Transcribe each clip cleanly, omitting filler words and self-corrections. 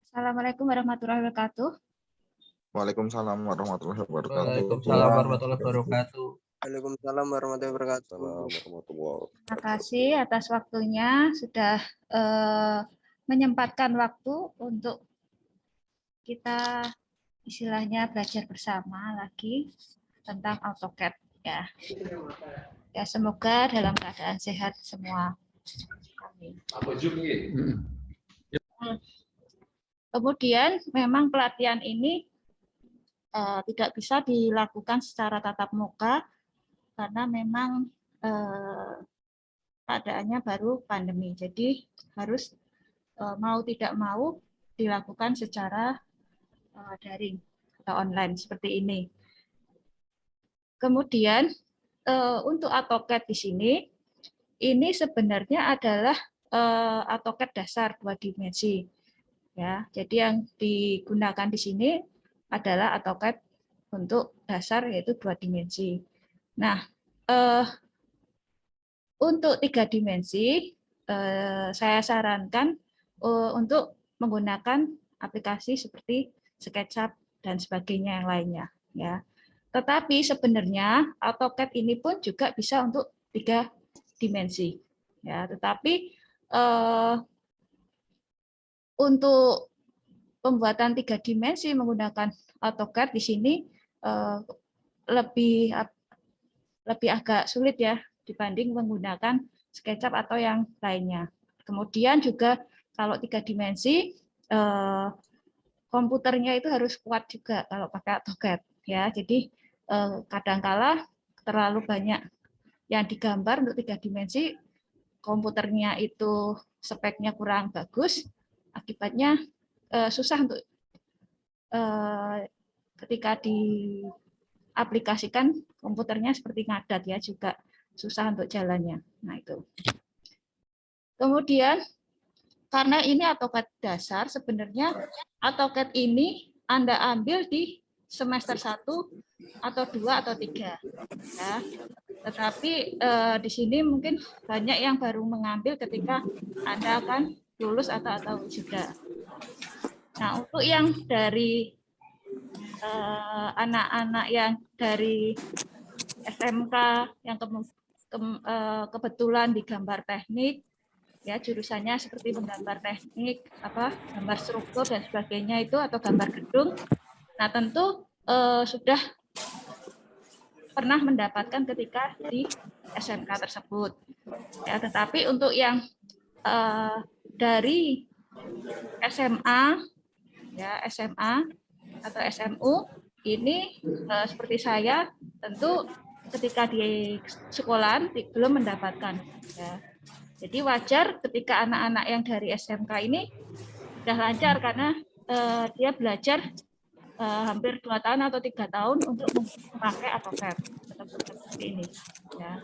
Assalamualaikum warahmatullahi wabarakatuh. Waalaikumsalam warahmatullahi wabarakatuh. Waalaikumsalam warahmatullahi wabarakatuh. Waalaikumsalam warahmatullahi wabarakatuh. Terima kasih atas waktunya sudah menyempatkan waktu untuk kita istilahnya belajar bersama lagi tentang AutoCAD ya. Ya semoga dalam keadaan sehat semua. Kemudian memang pelatihan ini tidak bisa dilakukan secara tatap muka karena memang keadaannya baru pandemi. Jadi harus mau tidak mau dilakukan secara daring atau online seperti ini. Kemudian untuk AutoCAD di sini, ini sebenarnya adalah AutoCAD dasar 2 dimensi. Ya, jadi yang digunakan di sini adalah AutoCAD untuk dasar yaitu 2 dimensi. Nah, untuk 3 dimensi, saya sarankan untuk menggunakan aplikasi seperti SketchUp dan sebagainya yang lainnya. Ya. Tetapi sebenarnya AutoCAD ini pun juga bisa untuk 3 dimensi. Ya, tetapi untuk pembuatan 3 dimensi menggunakan AutoCAD di sini lebih agak sulit ya dibanding menggunakan SketchUp atau yang lainnya. Kemudian juga kalau 3 dimensi komputernya itu harus kuat juga kalau pakai AutoCAD ya. Jadi kadangkala terlalu banyak yang digambar untuk 3 dimensi, komputernya itu speknya kurang bagus, akibatnya susah untuk ketika diaplikasikan komputernya seperti ngadat ya, juga susah untuk jalannya. Nah itu. Kemudian karena ini AutoCAD dasar, sebenarnya AutoCAD ini Anda ambil di semester 1 atau 2 atau 3 ya. Tetapi di sini mungkin banyak yang baru mengambil ketika Anda akan lulus atau wisuda. Nah, untuk yang dari anak-anak yang dari SMK yang kebetulan di gambar teknik, ya jurusannya seperti menggambar teknik, gambar struktur dan sebagainya itu atau gambar gedung. Nah, tentu sudah pernah mendapatkan ketika di SMK tersebut. Ya, tetapi untuk yang dari SMA, ya SMA atau SMU ini seperti saya tentu ketika di sekolah belum mendapatkan. Ya. Jadi wajar ketika anak-anak yang dari SMK ini sudah lancar karena dia belajar hampir 2 tahun atau 3 tahun untuk memakai AutoCAD seperti ini. Ya.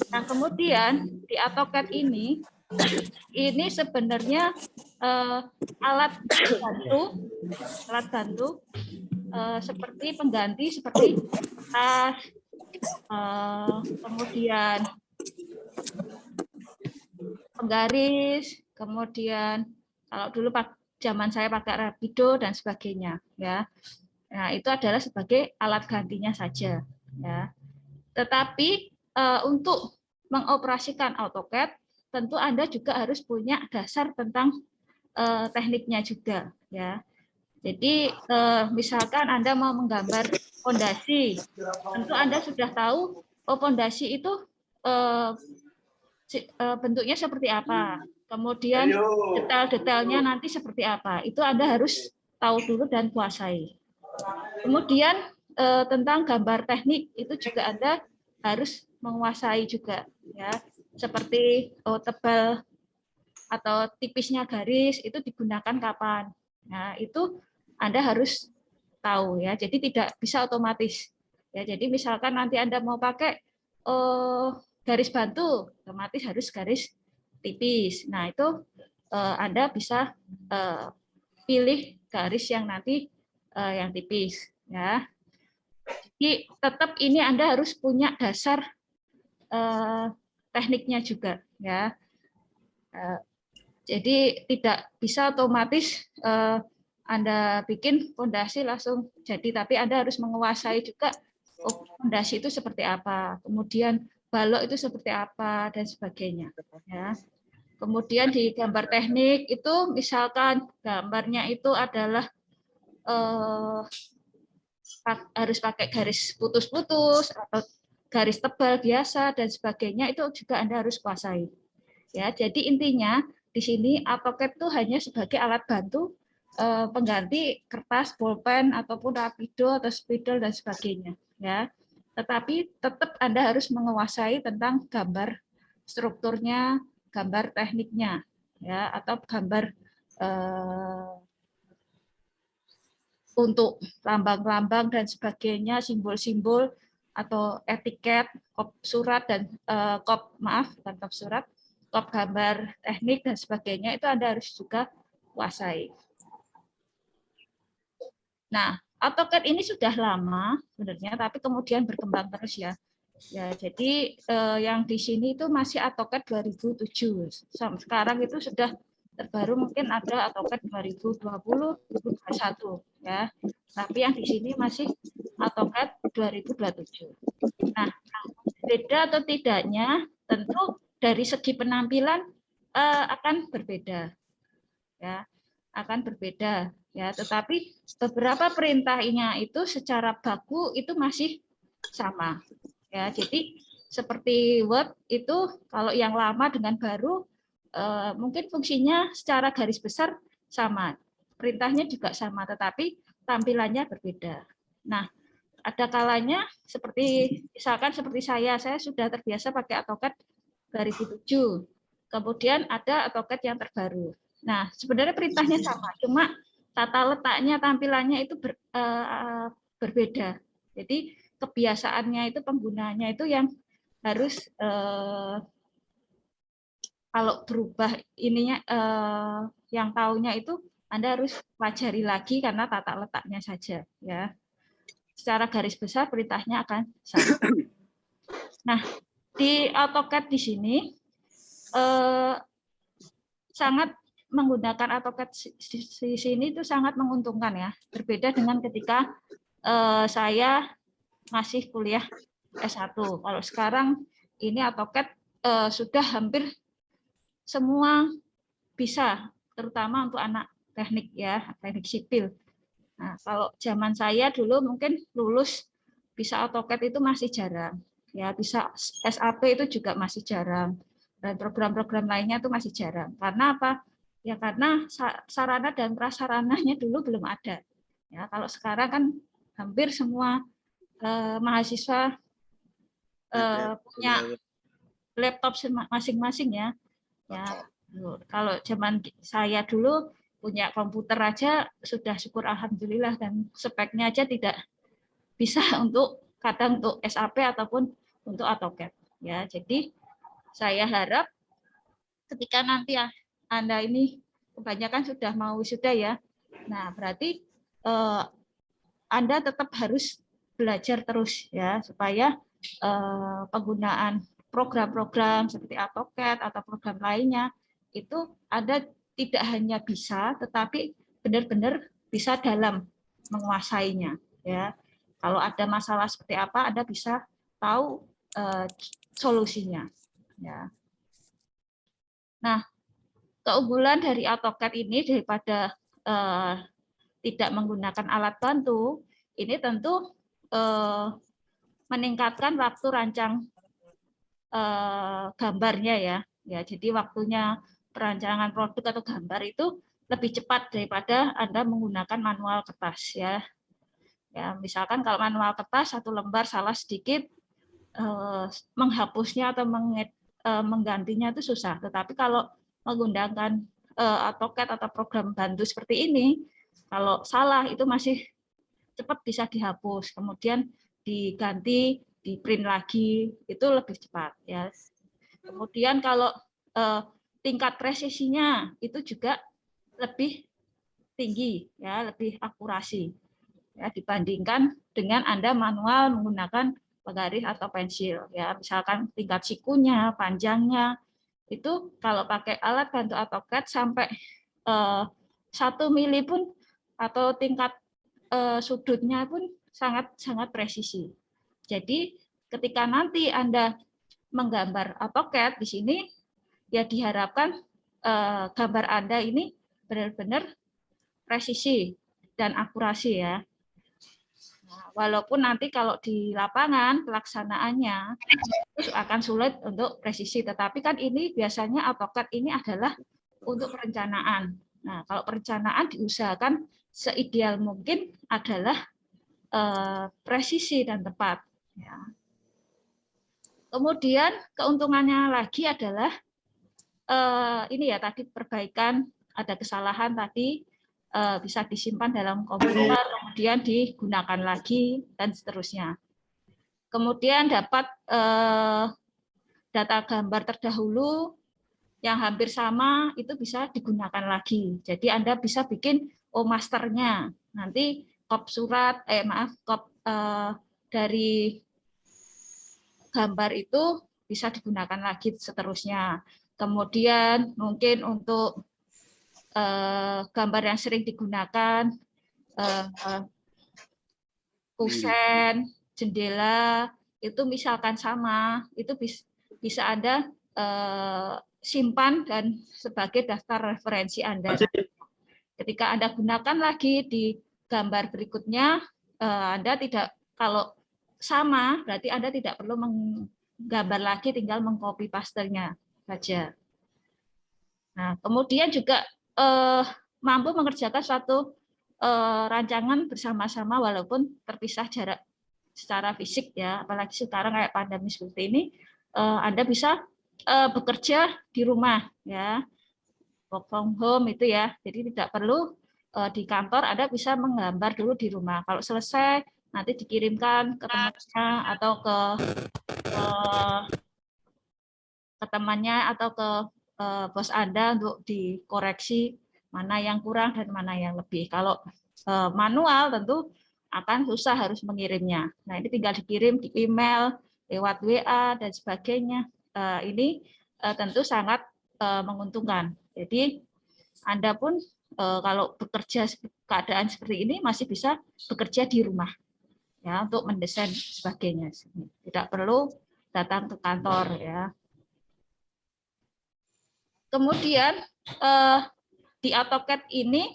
Nah kemudian di AutoCAD ini sebenarnya alat bantu seperti pengganti seperti tas, kemudian penggaris, kemudian kalau dulu zaman saya pakai Rapido dan sebagainya ya. Nah, itu adalah sebagai alat gantinya saja ya. Tetapi untuk mengoperasikan AutoCAD tentu Anda juga harus punya dasar tentang tekniknya juga ya. Jadi misalkan Anda mau menggambar fondasi, tentu Anda sudah tahu fondasi itu bentuknya seperti apa, kemudian detail-detailnya nanti seperti apa, itu Anda harus tahu dulu dan kuasai. Kemudian tentang gambar teknik itu juga Anda harus menguasai juga, ya, seperti tebal atau tipisnya garis itu digunakan kapan. Nah itu Anda harus tahu ya, jadi tidak bisa otomatis. Ya, jadi misalkan nanti Anda mau pakai garis bantu, otomatis harus garis tipis. Nah, itu Anda bisa pilih garis yang nanti yang tipis ya. Jadi tetap ini Anda harus punya dasar tekniknya juga ya. Jadi tidak bisa otomatis Anda bikin fondasi langsung jadi, tapi Anda harus menguasai juga fondasi itu seperti apa, kemudian balok itu seperti apa dan sebagainya. Ya. Kemudian di gambar teknik itu misalkan gambarnya itu adalah harus pakai garis putus-putus atau garis tebal biasa dan sebagainya, itu juga Anda harus kuasai. Ya, jadi intinya di sini AutoCAD itu hanya sebagai alat bantu pengganti kertas, bolpen ataupun Rapido atau spidol dan sebagainya. Ya, tetapi tetap Anda harus menguasai tentang gambar strukturnya, gambar tekniknya, ya, atau gambar untuk lambang-lambang dan sebagainya, simbol-simbol atau etiket, kop surat dan bukan kop surat, kop gambar teknik dan sebagainya itu Anda harus juga kuasai. Nah, AutoCAD ini sudah lama sebenarnya, tapi kemudian berkembang terus ya. Ya, jadi yang di sini itu masih AutoCAD 2007. Sampai sekarang itu sudah terbaru mungkin ada AutoCAD 2020, 2021 ya. Tapi yang di sini masih AutoCAD 2027. Nah, beda atau tidaknya tentu dari segi penampilan akan berbeda. Ya, akan berbeda ya, tetapi beberapa perintahnya itu secara baku itu masih sama. Ya, jadi seperti Word itu kalau yang lama dengan baru mungkin fungsinya secara garis besar sama, perintahnya juga sama, tetapi tampilannya berbeda. Nah, ada kalanya seperti misalkan seperti saya sudah terbiasa pakai AutoCAD 2007, kemudian ada AutoCAD yang terbaru. Nah, sebenarnya perintahnya sama, cuma tata letaknya, tampilannya itu berbeda. Jadi kebiasaannya itu, penggunaannya itu yang harus kalau berubah ininya yang taunya itu Anda harus pelajari lagi karena tata letaknya saja ya. Secara garis besar perintahnya akan sama. Nah, di AutoCAD di sini sangat menggunakan AutoCAD di sini itu sangat menguntungkan ya. Berbeda dengan ketika saya masih kuliah S1. Kalau sekarang ini AutoCAD sudah hampir semua bisa, terutama untuk anak teknik ya, teknik sipil. Nah, kalau zaman saya dulu mungkin lulus bisa AutoCAD itu masih jarang. Ya, bisa SAP itu juga masih jarang. Dan program-program lainnya itu masih jarang. Karena apa? Ya karena sarana dan prasarananya dulu belum ada. Ya, kalau sekarang kan hampir semua mahasiswa punya laptop masing-masing ya. Ya, kalau zaman saya dulu punya komputer aja sudah syukur alhamdulillah, dan speknya aja tidak bisa untuk kadang untuk SAP ataupun untuk AutoCAD. Ya, jadi saya harap ketika nanti Anda ini kebanyakan sudah mau wisuda ya. Nah, berarti Anda tetap harus belajar terus ya supaya penggunaan program-program seperti AutoCAD atau program lainnya itu Anda tidak hanya bisa tetapi benar-benar bisa dalam menguasainya ya. Kalau ada masalah seperti apa Anda bisa tahu solusinya ya. Nah, keunggulan dari AutoCAD ini daripada tidak menggunakan alat bantu ini tentu meningkatkan waktu rancang gambarnya ya. Ya, jadi waktunya perancangan produk atau gambar itu lebih cepat daripada Anda menggunakan manual kertas ya. Ya, misalkan kalau manual kertas satu lembar salah sedikit menghapusnya atau menggantinya itu susah. Tetapi kalau menggunakan AutoCAD atau program bantu seperti ini, kalau salah itu masih cepat bisa dihapus, kemudian diganti, di print lagi, itu lebih cepat ya. Kemudian kalau tingkat presisinya itu juga lebih tinggi ya, lebih akurasi ya dibandingkan dengan Anda manual menggunakan penggaris atau pensil ya. Misalkan tingkat sikunya, panjangnya itu kalau pakai alat bantu AutoCAD sampai 1 mili pun atau tingkat sudutnya pun sangat presisi. Jadi ketika nanti Anda menggambar AutoCAD di sini, ya diharapkan gambar Anda ini benar-benar presisi dan akurasi ya. Nah, walaupun nanti kalau di lapangan pelaksanaannya itu akan sulit untuk presisi, tetapi kan ini biasanya AutoCAD ini adalah untuk perencanaan. Nah, kalau perencanaan diusahakan seideal mungkin adalah presisi dan tepat. Ya. Kemudian keuntungannya lagi adalah ini ya tadi perbaikan ada kesalahan tadi bisa disimpan dalam komputer, kemudian digunakan lagi dan seterusnya. Kemudian dapat data gambar terdahulu yang hampir sama itu bisa digunakan lagi. Jadi Anda bisa bikin masternya. Nanti kop surat, kop dari gambar itu bisa digunakan lagi seterusnya. Kemudian mungkin untuk gambar yang sering digunakan, kusen, jendela, itu misalkan sama, itu bisa Anda simpan dan sebagai daftar referensi Anda. Ketika Anda gunakan lagi di gambar berikutnya, Anda tidak, kalau sama berarti Anda tidak perlu menggambar lagi, tinggal mengcopy pastenya saja. Nah, kemudian juga mampu mengerjakan suatu rancangan bersama-sama walaupun terpisah jarak secara fisik ya, apalagi sekarang kayak pandemi seperti ini, Anda bisa bekerja di rumah ya, work from home itu ya, jadi tidak perlu di kantor, Anda bisa menggambar dulu di rumah. Kalau selesai nanti dikirimkan ke temannya atau ke temannya atau ke bos Anda untuk dikoreksi mana yang kurang dan mana yang lebih. Kalau manual tentu akan susah harus mengirimnya. Nah, ini tinggal dikirim di email, lewat WA dan sebagainya. Ini tentu sangat menguntungkan. Jadi Anda pun kalau bekerja keadaan seperti ini masih bisa bekerja di rumah ya untuk mendesain sebagainya. Tidak perlu datang ke kantor ya. Kemudian di AutoCAD ini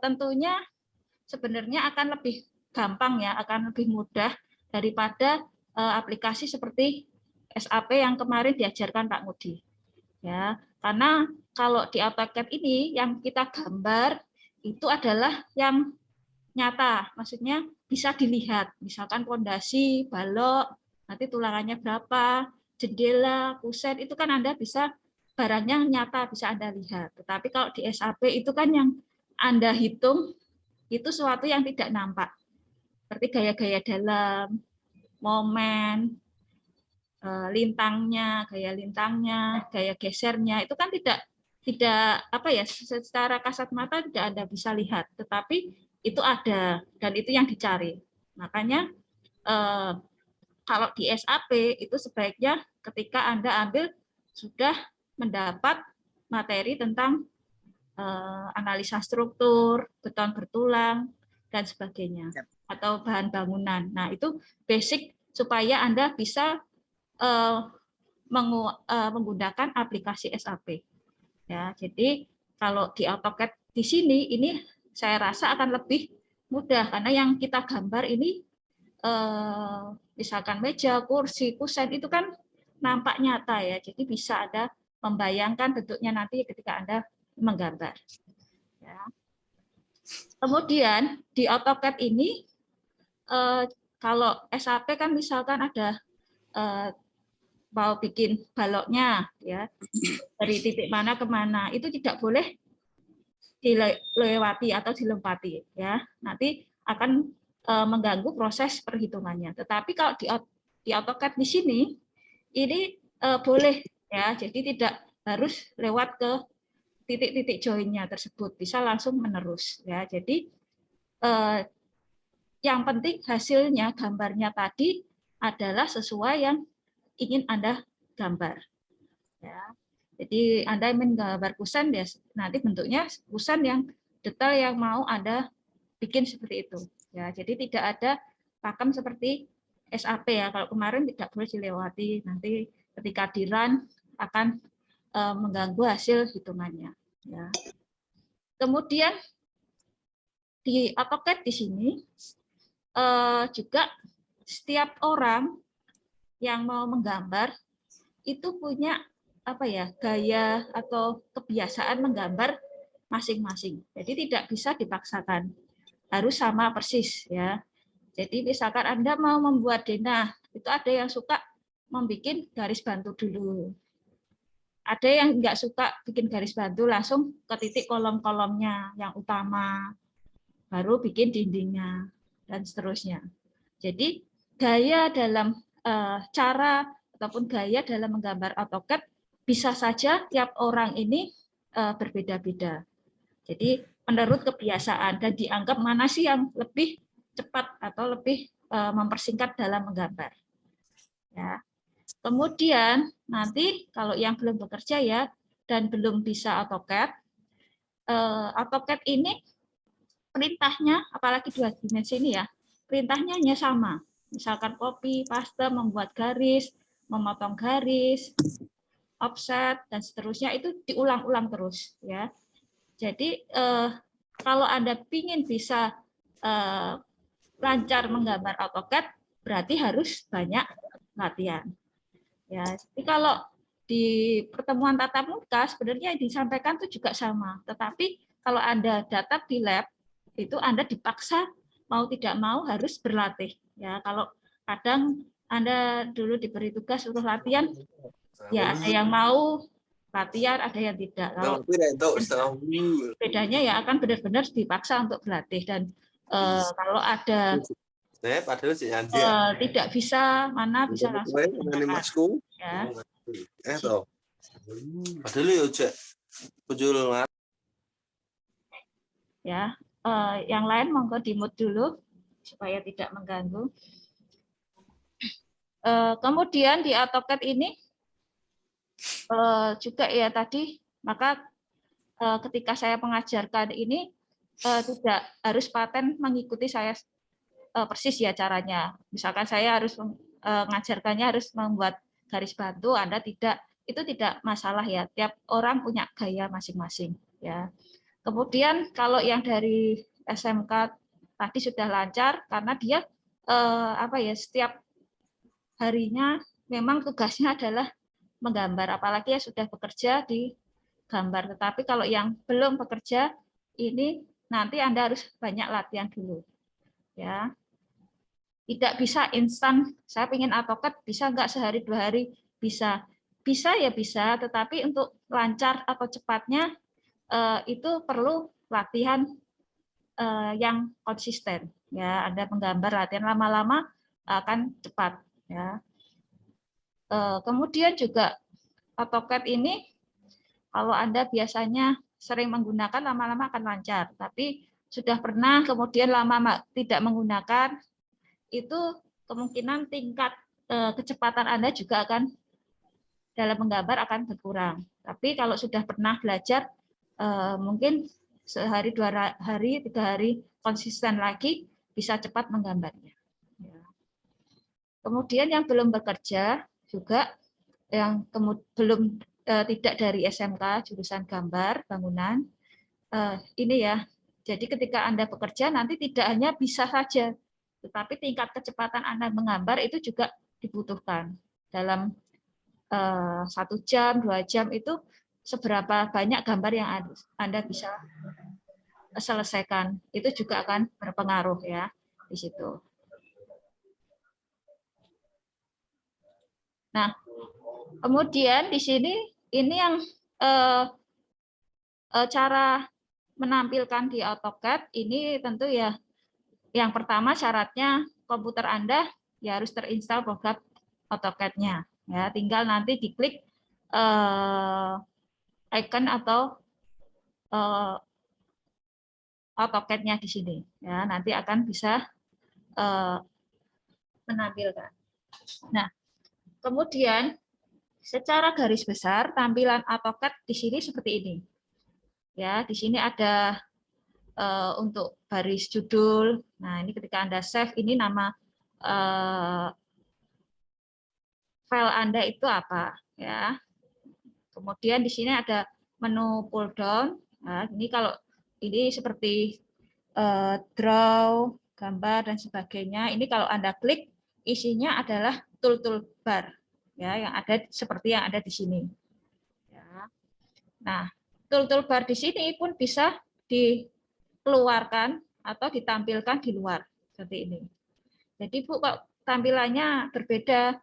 tentunya sebenarnya akan lebih gampang ya, akan lebih mudah daripada aplikasi seperti SAP yang kemarin diajarkan Pak Ngudi. Ya, karena kalau di AutoCAD ini yang kita gambar itu adalah yang nyata, maksudnya bisa dilihat, misalkan pondasi, balok, nanti tulangannya berapa, jendela, kusen, itu kan Anda bisa barangnya nyata bisa Anda lihat. Tetapi kalau di SAP itu kan yang Anda hitung itu sesuatu yang tidak nampak. Seperti gaya-gaya dalam, momen, lintangnya, gaya gesernya, itu kan tidak apa ya, secara kasat mata tidak Anda bisa lihat, tetapi itu ada dan itu yang dicari. Makanya kalau di SAP itu sebaiknya ketika Anda ambil sudah mendapat materi tentang analisa struktur, beton bertulang, dan sebagainya, atau bahan bangunan. Nah, itu basic supaya Anda bisa menggunakan aplikasi SAP. Ya, jadi kalau di AutoCAD di sini, ini saya rasa akan lebih mudah, karena yang kita gambar ini, misalkan meja, kursi, kusen, itu kan nampak nyata ya, jadi bisa Anda membayangkan bentuknya nanti ketika Anda menggambar. Ya. Kemudian di AutoCAD ini, kalau SAP kan misalkan ada mau bikin baloknya, ya dari titik mana ke mana, itu tidak boleh dilewati atau dilempati, ya nanti akan mengganggu proses perhitungannya. Tetapi kalau di AutoCAD di sini, ini boleh ya, jadi tidak harus lewat ke titik-titik joinnya tersebut, bisa langsung menerus ya. Jadi yang penting hasilnya, gambarnya tadi adalah sesuai yang ingin Anda gambar ya. Jadi Anda menggambar kusen ya, nanti bentuknya kusen yang detail yang mau Anda bikin seperti itu ya. Jadi tidak ada pakem seperti SAP ya, kalau kemarin tidak boleh dilewati, nanti ketika di run akan mengganggu hasil hitungannya. Ya. Kemudian di AutoCAD di sini juga setiap orang yang mau menggambar itu punya apa ya, gaya atau kebiasaan menggambar masing-masing. Jadi tidak bisa dipaksakan, harus sama persis ya. Jadi misalkan Anda mau membuat denah, itu ada yang suka membuat garis bantu dulu. Ada yang nggak suka bikin garis bantu, langsung ke titik kolom-kolomnya yang utama, baru bikin dindingnya, dan seterusnya. Jadi gaya dalam cara ataupun gaya dalam menggambar AutoCAD bisa saja tiap orang ini berbeda-beda. Jadi menurut kebiasaan dan dianggap mana sih yang lebih cepat atau lebih mempersingkat dalam menggambar. Ya. Kemudian nanti kalau yang belum bekerja ya dan belum bisa AutoCAD, AutoCAD ini perintahnya, apalagi 2 dimensi ini ya, perintahnya hanya sama. Misalkan copy, paste, membuat garis, memotong garis, offset dan seterusnya itu diulang-ulang terus ya. Jadi kalau Anda ingin bisa lancar menggambar AutoCAD, berarti harus banyak latihan. Ya, jadi kalau di pertemuan tatap muka sebenarnya yang disampaikan itu juga sama. Tetapi kalau Anda datang di lab, itu Anda dipaksa mau tidak mau harus berlatih. Ya, kalau kadang Anda dulu diberi tugas untuk latihan, ya ada yang mau latihan, ada yang tidak. Kalau bedanya ya akan benar-benar dipaksa untuk berlatih dan kalau ada tidak bisa, mana bisa langsung ya. Ya, yang lain monggo di-mute dulu supaya tidak mengganggu. Kemudian di AutoCAD ini juga ya tadi, maka ketika saya mengajarkan ini tidak harus paten mengikuti saya persis ya caranya. Misalkan saya harus mengajarkannya harus membuat garis bantu, Anda tidak, itu tidak masalah ya. Tiap orang punya gaya masing-masing ya. Kemudian kalau yang dari SMK tadi sudah lancar karena dia setiap harinya memang tugasnya adalah menggambar, apalagi ya sudah bekerja di gambar. Tetapi kalau yang belum bekerja ini nanti Anda harus banyak latihan dulu ya. Tidak bisa instan, saya ingin AutoCAD bisa nggak sehari 2 hari, bisa ya bisa, tetapi untuk lancar atau cepatnya itu perlu latihan yang konsisten ya. Anda menggambar latihan lama-lama akan cepat ya. Kemudian juga AutoCAD ini kalau Anda biasanya sering menggunakan lama-lama akan lancar, tapi sudah pernah kemudian lama tidak menggunakan, itu kemungkinan tingkat kecepatan Anda juga akan dalam menggambar akan berkurang. Tapi kalau sudah pernah belajar, mungkin sehari 2 hari 3 hari konsisten lagi bisa cepat menggambarnya. Kemudian yang belum bekerja juga, yang belum tidak dari SMK jurusan gambar bangunan, ini ya. Jadi ketika Anda bekerja nanti tidak hanya bisa saja, tetapi tingkat kecepatan Anda menggambar itu juga dibutuhkan. Dalam 1 jam, 2 jam itu seberapa banyak gambar yang Anda bisa selesaikan. Itu juga akan berpengaruh ya di situ. Nah, kemudian di sini ini yang cara menampilkan di AutoCAD ini tentu ya. Yang pertama syaratnya komputer Anda ya harus terinstall program AutoCAD-nya. Ya, tinggal nanti diklik icon atau AutoCAD-nya di sini. Ya, nanti akan bisa menampilkan. Nah, kemudian secara garis besar tampilan AutoCAD di sini seperti ini. Ya, di sini ada untuk baris judul. Nah, ini ketika Anda save, ini nama file Anda itu apa ya. Kemudian di sini ada menu pull down. Nah, ini kalau ini seperti draw, gambar dan sebagainya. Ini kalau Anda klik isinya adalah toolbar ya, yang ada seperti yang ada di sini. Ya. Nah, toolbar di sini pun bisa dikeluarkan atau ditampilkan di luar seperti ini. Jadi Bu, kok tampilannya berbeda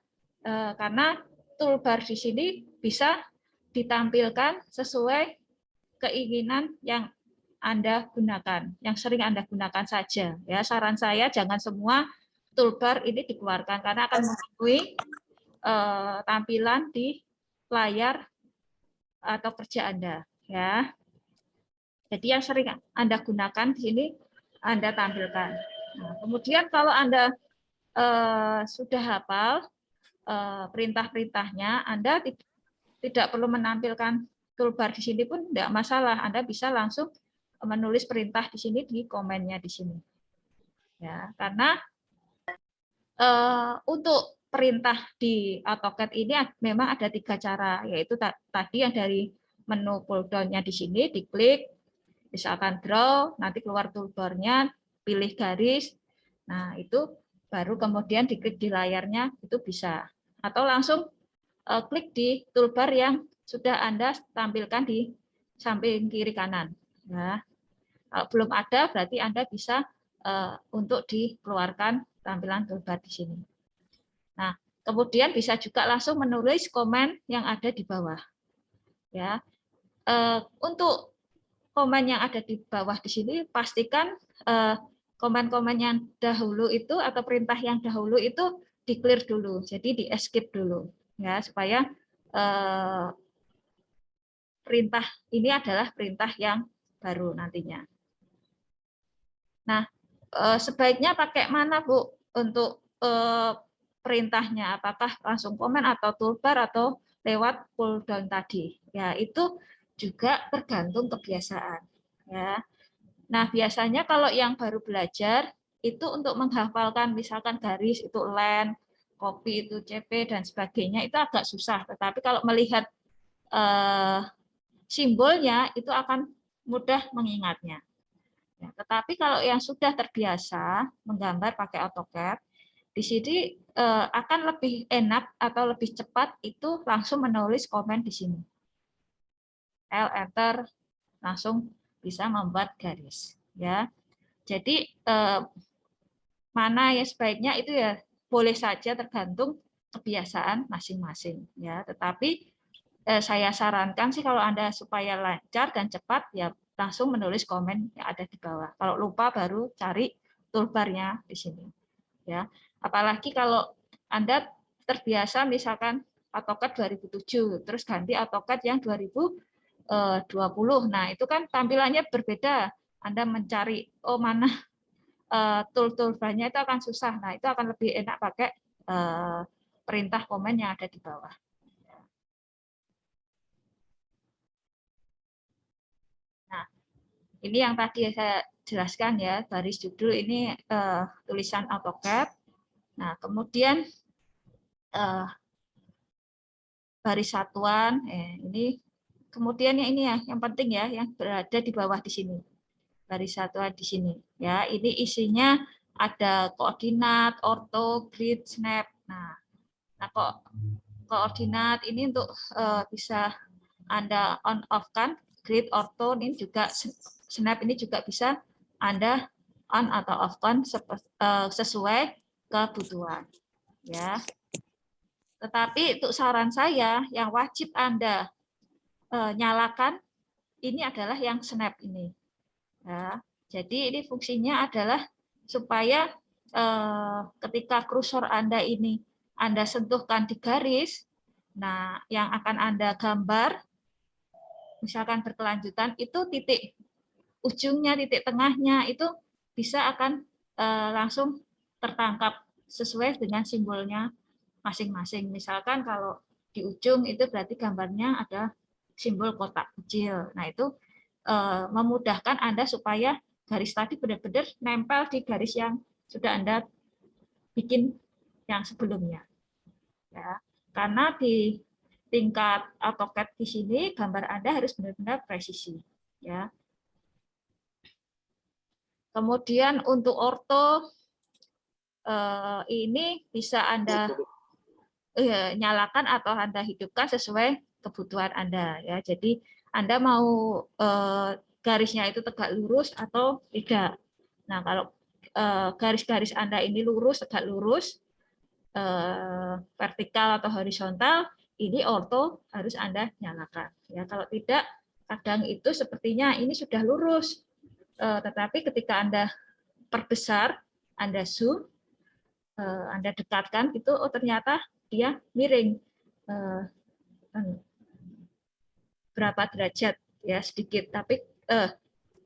karena toolbar di sini bisa ditampilkan sesuai keinginan yang Anda gunakan, yang sering Anda gunakan saja. Ya, saran saya jangan semua toolbar ini dikeluarkan karena akan mengganggu tampilan di layar atau kerja Anda. Ya, jadi yang sering Anda gunakan di sini Anda tampilkan. Nah, kemudian kalau Anda sudah hafal perintah-perintahnya, Anda tidak perlu menampilkan toolbar di sini pun tidak masalah. Anda bisa langsung menulis perintah di sini di komennya di sini. Ya, karena untuk perintah di AutoCAD ini memang ada 3 cara, yaitu tadi yang dari menu pull down-nya di sini, diklik, misalkan draw, nanti keluar toolbar-nya, pilih garis. Nah, itu baru kemudian diklik di layarnya, itu bisa. Atau langsung klik di toolbar yang sudah Anda tampilkan di samping kiri kanan. Ya. Kalau belum ada, berarti Anda bisa untuk dikeluarkan tampilan toolbar di sini. Nah, kemudian bisa juga langsung menulis komen yang ada di bawah. Ya, untuk komen yang ada di bawah di sini, pastikan komen-komen yang dahulu itu atau perintah yang dahulu itu di-clear dulu, jadi di-escape dulu, ya supaya perintah ini adalah perintah yang baru nantinya. Nah, sebaiknya pakai mana Bu untuk perintahnya? Apakah langsung komen atau toolbar atau lewat pull down tadi? Ya, itu juga tergantung kebiasaan. Ya. Nah, biasanya kalau yang baru belajar itu untuk menghafalkan misalkan garis itu len, copy itu CP dan sebagainya itu agak susah. Tetapi kalau melihat simbolnya itu akan mudah mengingatnya. Ya, tetapi kalau yang sudah terbiasa menggambar pakai AutoCAD, di sini akan lebih enak atau lebih cepat itu langsung menulis komen di sini. L enter langsung bisa membuat garis. Ya, jadi mana yang sebaiknya itu ya boleh saja tergantung kebiasaan masing-masing. Ya, tetapi saya sarankan sih kalau Anda supaya lancar dan cepat ya langsung menulis komen yang ada di bawah. Kalau lupa baru cari toolbar-nya di sini. Ya, apalagi kalau Anda terbiasa misalkan AutoCAD 2007 terus ganti AutoCAD yang 2020. Nah, itu kan tampilannya berbeda. Anda mencari mana toolbar-nya itu akan susah. Nah, itu akan lebih enak pakai perintah komen yang ada di bawah. Nah, ini yang tadi saya jelaskan ya, baris judul ini tulisan AutoCAD. Nah, kemudian baris satuan, ini kemudian yang ini ya, yang penting ya, yang berada di bawah di sini. Baris satuan di sini. Ya, ini isinya ada koordinat, orto, grid, snap. Nah kok koordinat ini untuk bisa Anda on off kan, grid, orto ini juga snap ini juga bisa Anda on atau off kan sesuai kebutuhan. Ya. Tetapi untuk saran saya yang wajib Anda nyalakan ini adalah yang snap ini. Ya. Jadi ini fungsinya adalah supaya ketika kursor Anda ini Anda sentuhkan di garis, nah yang akan Anda gambar, misalkan berkelanjutan, itu titik ujungnya, titik tengahnya itu bisa akan langsung tertangkap sesuai dengan simbolnya masing-masing. Misalkan kalau di ujung itu berarti gambarnya ada simbol kotak kecil. Nah itu memudahkan Anda supaya garis tadi benar-benar nempel di garis yang sudah Anda bikin yang sebelumnya. Ya, karena di tingkat AutoCAD di sini gambar Anda harus benar-benar presisi. Ya. Kemudian untuk orto ini bisa Anda nyalakan atau Anda hidupkan sesuai kebutuhan Anda. Ya, jadi Anda mau garisnya itu tegak lurus atau tidak. Nah, kalau garis-garis Anda ini lurus, tegak lurus, vertikal atau horizontal, ini orto harus Anda nyalakan. Ya, kalau tidak, kadang itu sepertinya ini sudah lurus, tetapi ketika Anda perbesar, Anda zoom, Anda dekatkan, itu oh ternyata dia miring berapa derajat ya sedikit, tapi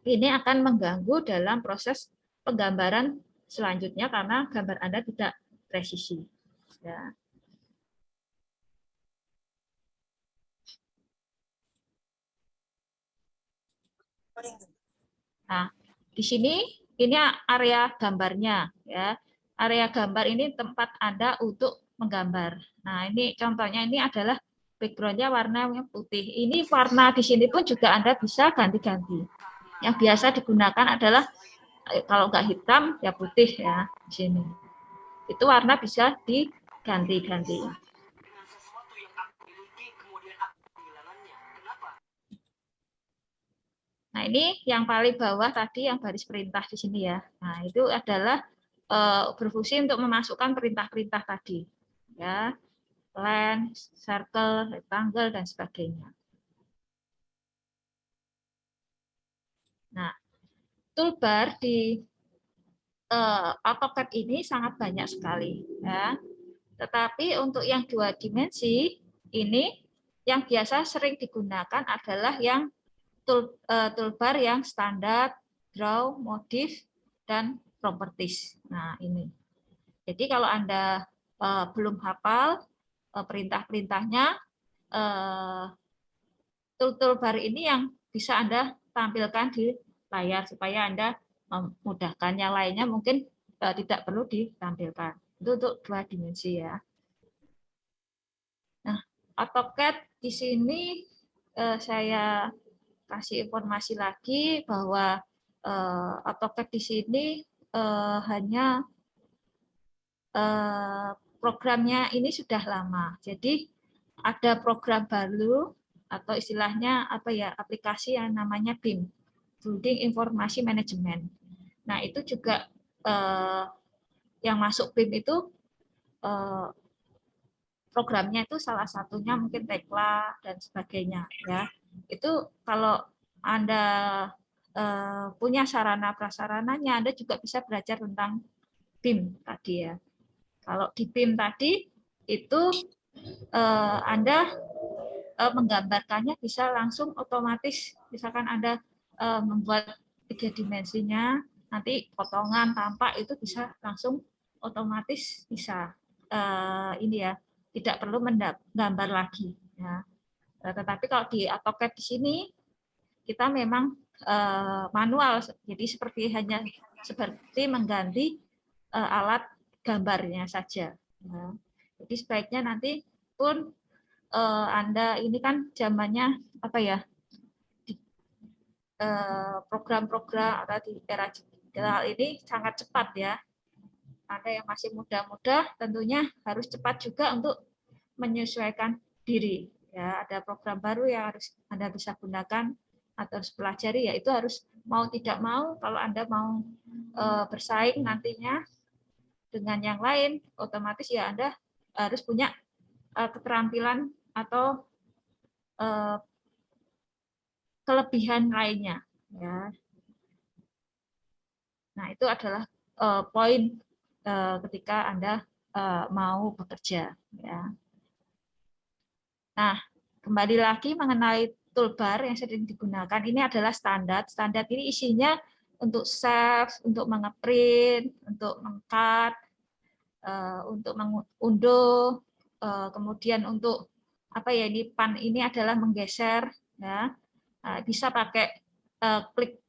ini akan mengganggu dalam proses penggambaran selanjutnya karena gambar Anda tidak presisi. Ya. Nah, di sini ini area gambarnya ya. Area gambar ini tempat Anda untuk menggambar. Nah, ini contohnya ini adalah background-nya warna putih. Ini warna di sini pun juga Anda bisa ganti-ganti. Yang biasa digunakan adalah kalau nggak hitam ya putih ya di sini. Itu warna bisa diganti-ganti. Nah, ini yang paling bawah tadi yang baris perintah di sini ya. Nah, itu adalah berfungsi untuk memasukkan perintah-perintah tadi. Ya, line, circle, rectangle, dan sebagainya. Nah, toolbar di AutoCAD ini sangat banyak sekali. Ya. Tetapi untuk yang 2 dimensi, ini yang biasa sering digunakan adalah yang toolbar yang standar, draw, modif, dan properties. Nah, ini. Jadi kalau Anda belum hafal perintah-perintahnya, toolbar ini yang bisa Anda tampilkan di layar supaya Anda memudahkan. Yang lainnya mungkin tidak perlu ditampilkan. Itu untuk 2 dimensi ya. Nah, AutoCAD di sini saya kasih informasi lagi bahwa AutoCAD di sini hanya programnya ini sudah lama. Jadi ada program baru atau istilahnya apa ya, aplikasi yang namanya BIM, Building Information Management. Nah, itu juga yang masuk BIM itu programnya itu salah satunya mungkin Tekla dan sebagainya ya. Itu kalau Anda punya sarana prasarananya, Anda juga bisa belajar tentang BIM tadi ya. Kalau di BIM tadi itu Anda menggambarkannya bisa langsung otomatis, misalkan Anda membuat 3 dimensinya, nanti potongan tampak itu bisa langsung otomatis bisa ini ya, tidak perlu menggambar lagi ya. Tetapi kalau di AutoCAD di sini kita memang manual, jadi hanya seperti mengganti alat gambarnya saja. Ya. Jadi sebaiknya nanti pun Anda ini kan zamannya apa ya, program-program atau di era digital ini sangat cepat ya. Anda yang masih muda-muda tentunya harus cepat juga untuk menyesuaikan diri. Ya, ada program baru yang harus Anda bisa gunakan atau harus pelajari, ya itu harus mau tidak mau kalau Anda mau bersaing nantinya dengan yang lain, otomatis ya Anda harus punya keterampilan atau kelebihan lainnya. Ya. Nah, itu adalah poin ketika Anda mau bekerja. Ya. Nah, kembali lagi mengenai toolbar yang sering digunakan, ini adalah standar. Standar ini isinya untuk save, untuk mengeprint, untuk meng-cut, untuk mengunduh, kemudian untuk apa ya, ini pan ini adalah menggeser, ya. Bisa pakai klik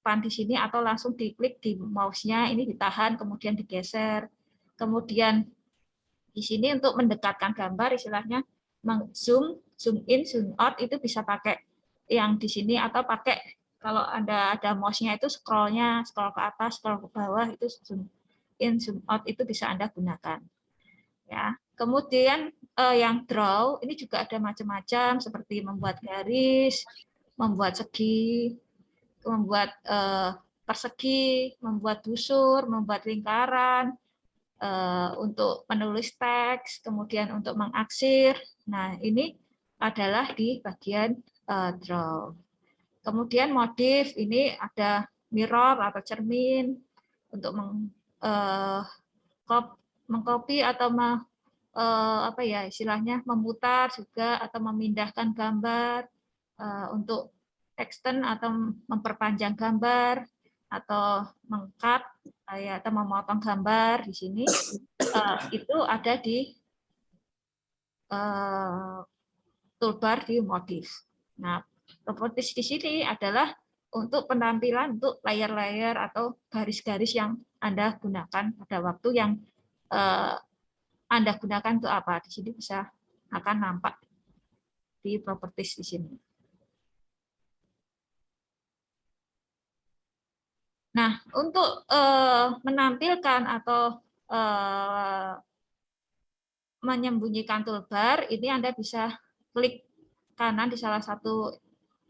pan di sini atau langsung diklik di mouse-nya, ini ditahan kemudian digeser. Kemudian di sini untuk mendekatkan gambar istilahnya zoom, zoom in, zoom out itu bisa pakai yang di sini atau pakai kalau Anda ada mouse-nya itu scroll-nya, scroll ke atas, scroll ke bawah itu zoom in, zoom out itu bisa Anda gunakan. Ya. Kemudian yang draw ini juga ada macam-macam seperti membuat garis, membuat segi, membuat persegi, membuat busur, membuat lingkaran, untuk menulis teks, kemudian untuk mengaksir. Nah, ini adalah di bagian draw. Kemudian modif, ini ada mirror atau cermin untuk mengcopy atau apa ya istilahnya memutar juga atau memindahkan gambar untuk extend atau memperpanjang gambar atau meng-cut atau memotong gambar di sini itu ada di toolbar di modif. Nah, properties di sini adalah untuk penampilan untuk layer-layer atau garis-garis yang Anda gunakan pada waktu yang Anda gunakan untuk apa. Di sini bisa akan nampak di properties di sini. Nah, untuk menampilkan atau menyembunyikan toolbar, ini Anda bisa klik kanan di salah satu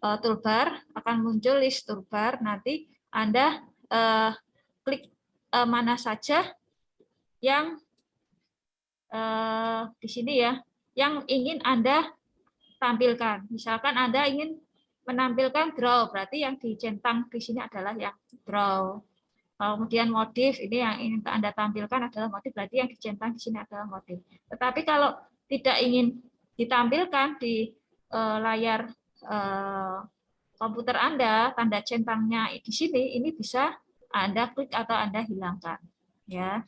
toolbar, akan muncul list toolbar. Nanti Anda klik mana saja yang di sini ya, yang ingin Anda tampilkan. Misalkan Anda ingin menampilkan draw, berarti yang dicentang di sini adalah yang draw. Kemudian modif, ini yang ingin Anda tampilkan adalah motif, berarti yang dicentang di sini adalah motif. Tetapi kalau tidak ingin ditampilkan di layar komputer Anda, tanda centangnya di sini, ini bisa Anda klik atau Anda hilangkan. Ya,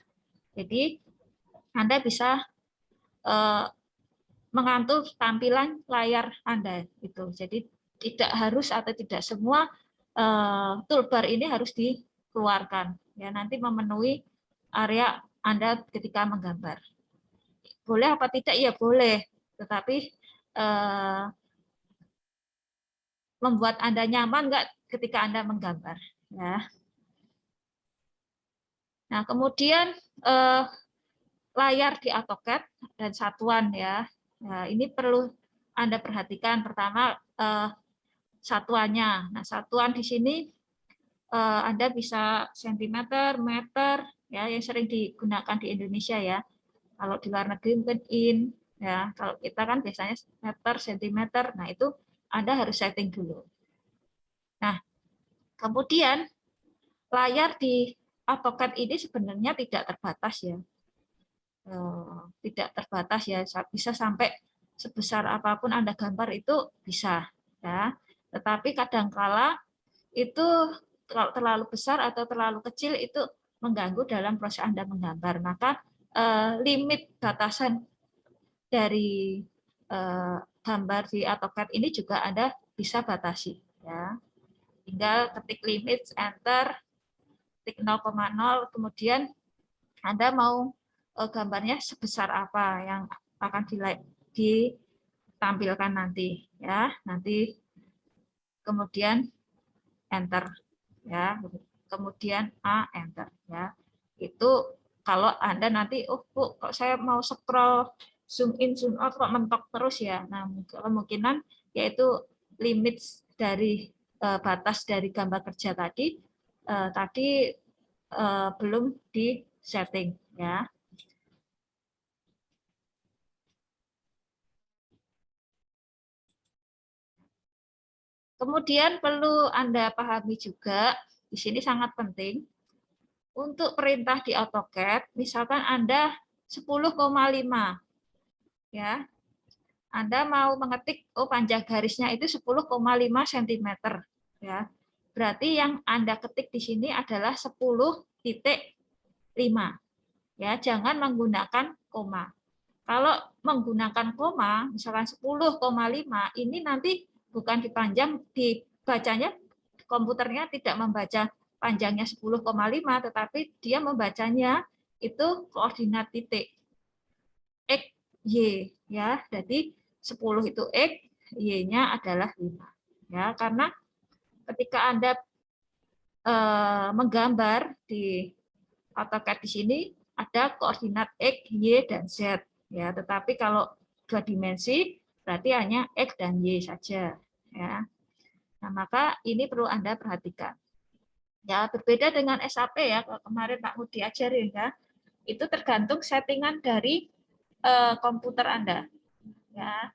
jadi Anda bisa mengatur tampilan layar Anda. Itu. Jadi tidak harus atau tidak semua toolbar ini harus dikeluarkan. Ya, nanti memenuhi area Anda ketika menggambar. Boleh apa tidak? Ya boleh. Tetapi membuat Anda nyaman nggak ketika Anda menggambar. Ya. Nah, kemudian layar di AutoCAD dan satuan ya. Nah, ini perlu Anda perhatikan. Pertama satuannya. Nah, satuan di sini Anda bisa sentimeter, meter, ya yang sering digunakan di Indonesia ya. Kalau di luar negeri mungkin in, ya. Kalau kita kan biasanya meter, sentimeter. Nah, itu Anda harus setting dulu. Nah, kemudian layar di AutoCAD ini sebenarnya tidak terbatas ya. Tidak terbatas ya, bisa sampai sebesar apapun Anda gambar itu bisa ya. Tetapi kadangkala itu kalau terlalu besar atau terlalu kecil itu mengganggu dalam proses Anda menggambar. Maka limit batasan dari gambar di AutoCAD ini juga Anda bisa batasi ya. Tinggal ketik limit, enter, ketik 0,0, kemudian Anda mau gambarnya sebesar apa yang akan ditampilkan nanti ya. Nanti kemudian enter ya. Kemudian enter ya. Itu kalau Anda nanti Bu, kok saya mau scroll zoom in zoom out kok mentok terus ya. Nah, kemungkinan yaitu limit dari batas dari gambar kerja tadi belum di setting ya. Kemudian perlu Anda pahami juga, di sini sangat penting, untuk perintah di AutoCAD, misalkan Anda 10,5, ya, Anda mau mengetik, panjang garisnya itu 10,5 cm, ya, berarti yang Anda ketik di sini adalah 10,5, ya, jangan menggunakan koma. Kalau menggunakan koma, misalkan 10,5, ini nanti bukan dipanjang, dibacanya komputernya tidak membaca panjangnya 10,5, tetapi dia membacanya itu koordinat titik X, Y. Ya, jadi 10 itu X, Y-nya adalah 5. Ya, karena ketika Anda menggambar di AutoCAD di sini ada koordinat X, Y, dan Z. Ya, tetapi kalau 2 dimensi berarti hanya X dan Y saja. Ya. Nah, maka ini perlu Anda perhatikan. Ya, berbeda dengan SAP ya, kalau kemarin Pak Budi ajarin ya. itu tergantung settingan dari komputer Anda. Ya,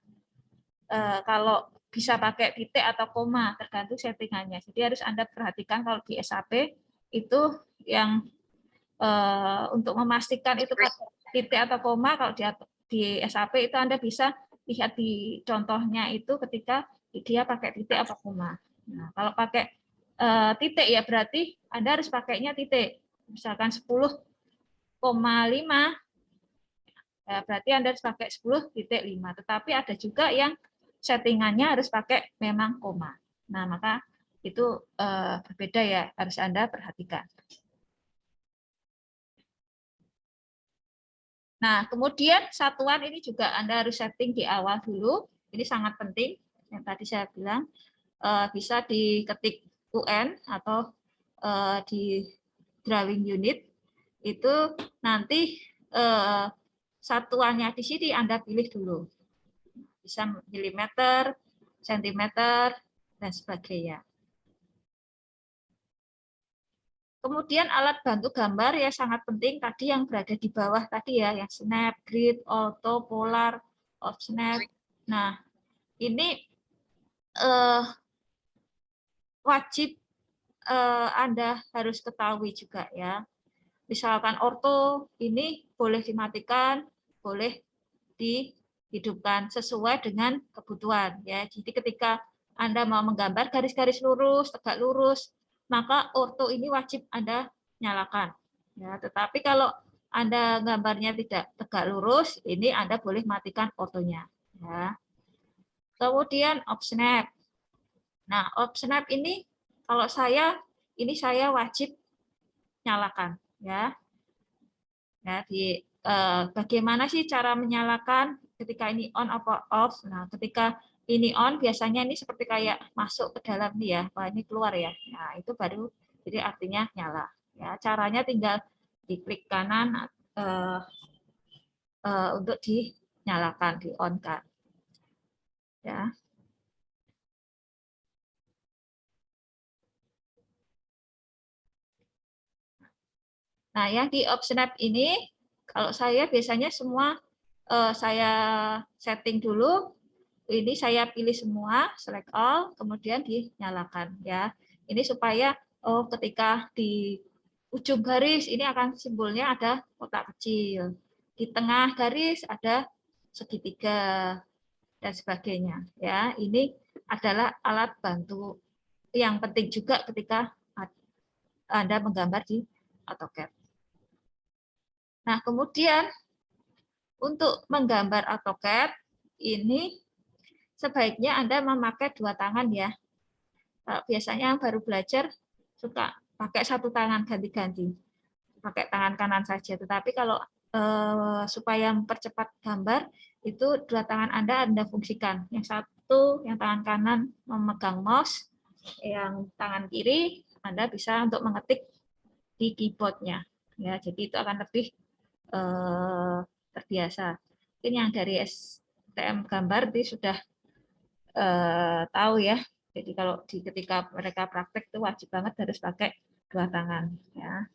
kalau bisa pakai titik atau koma, tergantung settingannya. Jadi harus Anda perhatikan kalau di SAP itu yang untuk memastikan itu pakai titik atau koma, kalau di SAP itu Anda bisa lihat di contohnya itu ketika dia pakai titik atau koma. Nah, kalau pakai titik ya berarti Anda harus pakainya titik. Misalkan 10,5, ya berarti Anda harus pakai 10,5. Tetapi ada juga yang settingannya harus pakai memang koma. Nah, maka itu berbeda ya, harus Anda perhatikan. Nah, kemudian satuan ini juga Anda harus setting di awal dulu. Ini sangat penting. Yang tadi saya bilang, bisa diketik UN atau di drawing unit. Itu nanti satuannya di sini Anda pilih dulu. Bisa milimeter, sentimeter, dan sebagainya. Kemudian alat bantu gambar ya sangat penting tadi yang berada di bawah tadi ya, yang snap, grid, auto, polar, off snap. Nah, ini wajib Anda harus ketahui juga ya. Misalkan orto ini boleh dimatikan, boleh dihidupkan sesuai dengan kebutuhan ya. Jadi ketika Anda mau menggambar garis-garis lurus, tegak lurus, maka orto ini wajib Anda nyalakan. Ya, tetapi kalau Anda gambarnya tidak tegak lurus, ini Anda boleh matikan ortonya. Ya. Kemudian off snap. Nah, off snap ini kalau saya wajib nyalakan. Ya, ya bagaimana sih cara menyalakan ketika ini on atau off? Nah, ketika ini on biasanya ini seperti kayak masuk ke dalam nih ya, wah ini keluar ya. Nah, itu baru jadi artinya nyala. Ya, caranya tinggal diklik kanan untuk dinyalakan, di on kan. Ya. Nah, yang di off snap ini kalau saya biasanya semua saya setting dulu. Ini saya pilih semua, select all, kemudian dinyalakan ya. Ini supaya ketika di ujung garis ini akan simbolnya ada kotak kecil. Di tengah garis ada segitiga dan sebagainya ya. Ini adalah alat bantu yang penting juga ketika Anda menggambar di AutoCAD. Nah, kemudian untuk menggambar AutoCAD ini sebaiknya Anda memakai dua tangan ya. Biasanya yang baru belajar suka pakai satu tangan ganti-ganti, pakai tangan kanan saja. Tetapi kalau supaya mempercepat gambar, itu dua tangan Anda fungsikan. Yang satu, yang tangan kanan memegang mouse, yang tangan kiri Anda bisa untuk mengetik di keyboard-nya. Ya, jadi itu akan lebih terbiasa. Mungkin yang dari STM gambar itu sudah tahu ya. Jadi kalau ketika mereka praktek itu wajib banget harus pakai dua tangan ya.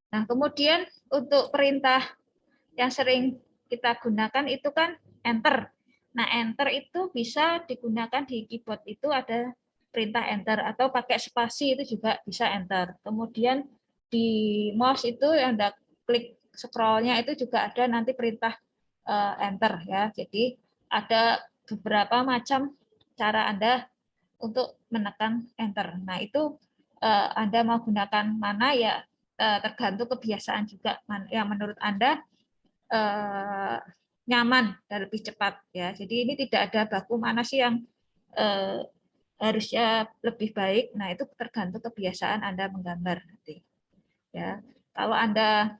Nah, kemudian untuk perintah yang sering kita gunakan itu kan enter. Nah, enter itu bisa digunakan di keyboard, itu ada perintah enter, atau pakai spasi itu juga bisa enter. Kemudian di mouse itu yang Anda klik scroll-nya itu juga ada nanti perintah enter ya. Jadi ada beberapa macam cara Anda untuk menekan enter. Nah, itu Anda mau gunakan mana ya tergantung kebiasaan juga yang menurut Anda nyaman dan lebih cepat ya. Jadi ini tidak ada baku mana sih yang harusnya lebih baik. Nah, itu tergantung kebiasaan Anda menggambar nanti. Ya. Kalau Anda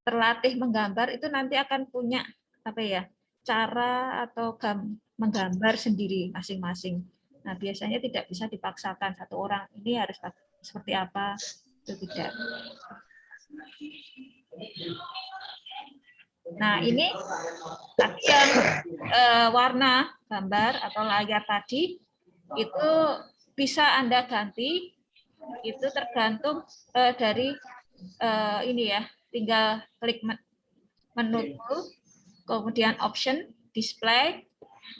terlatih menggambar itu nanti akan punya apa ya? Cara atau menggambar sendiri masing-masing. Nah, biasanya tidak bisa dipaksakan satu orang ini harus seperti apa, itu tidak. Nah, ini tadi yang warna gambar atau layar tadi itu bisa Anda ganti, itu tergantung dari ini ya, tinggal klik menu tool, kemudian option, display,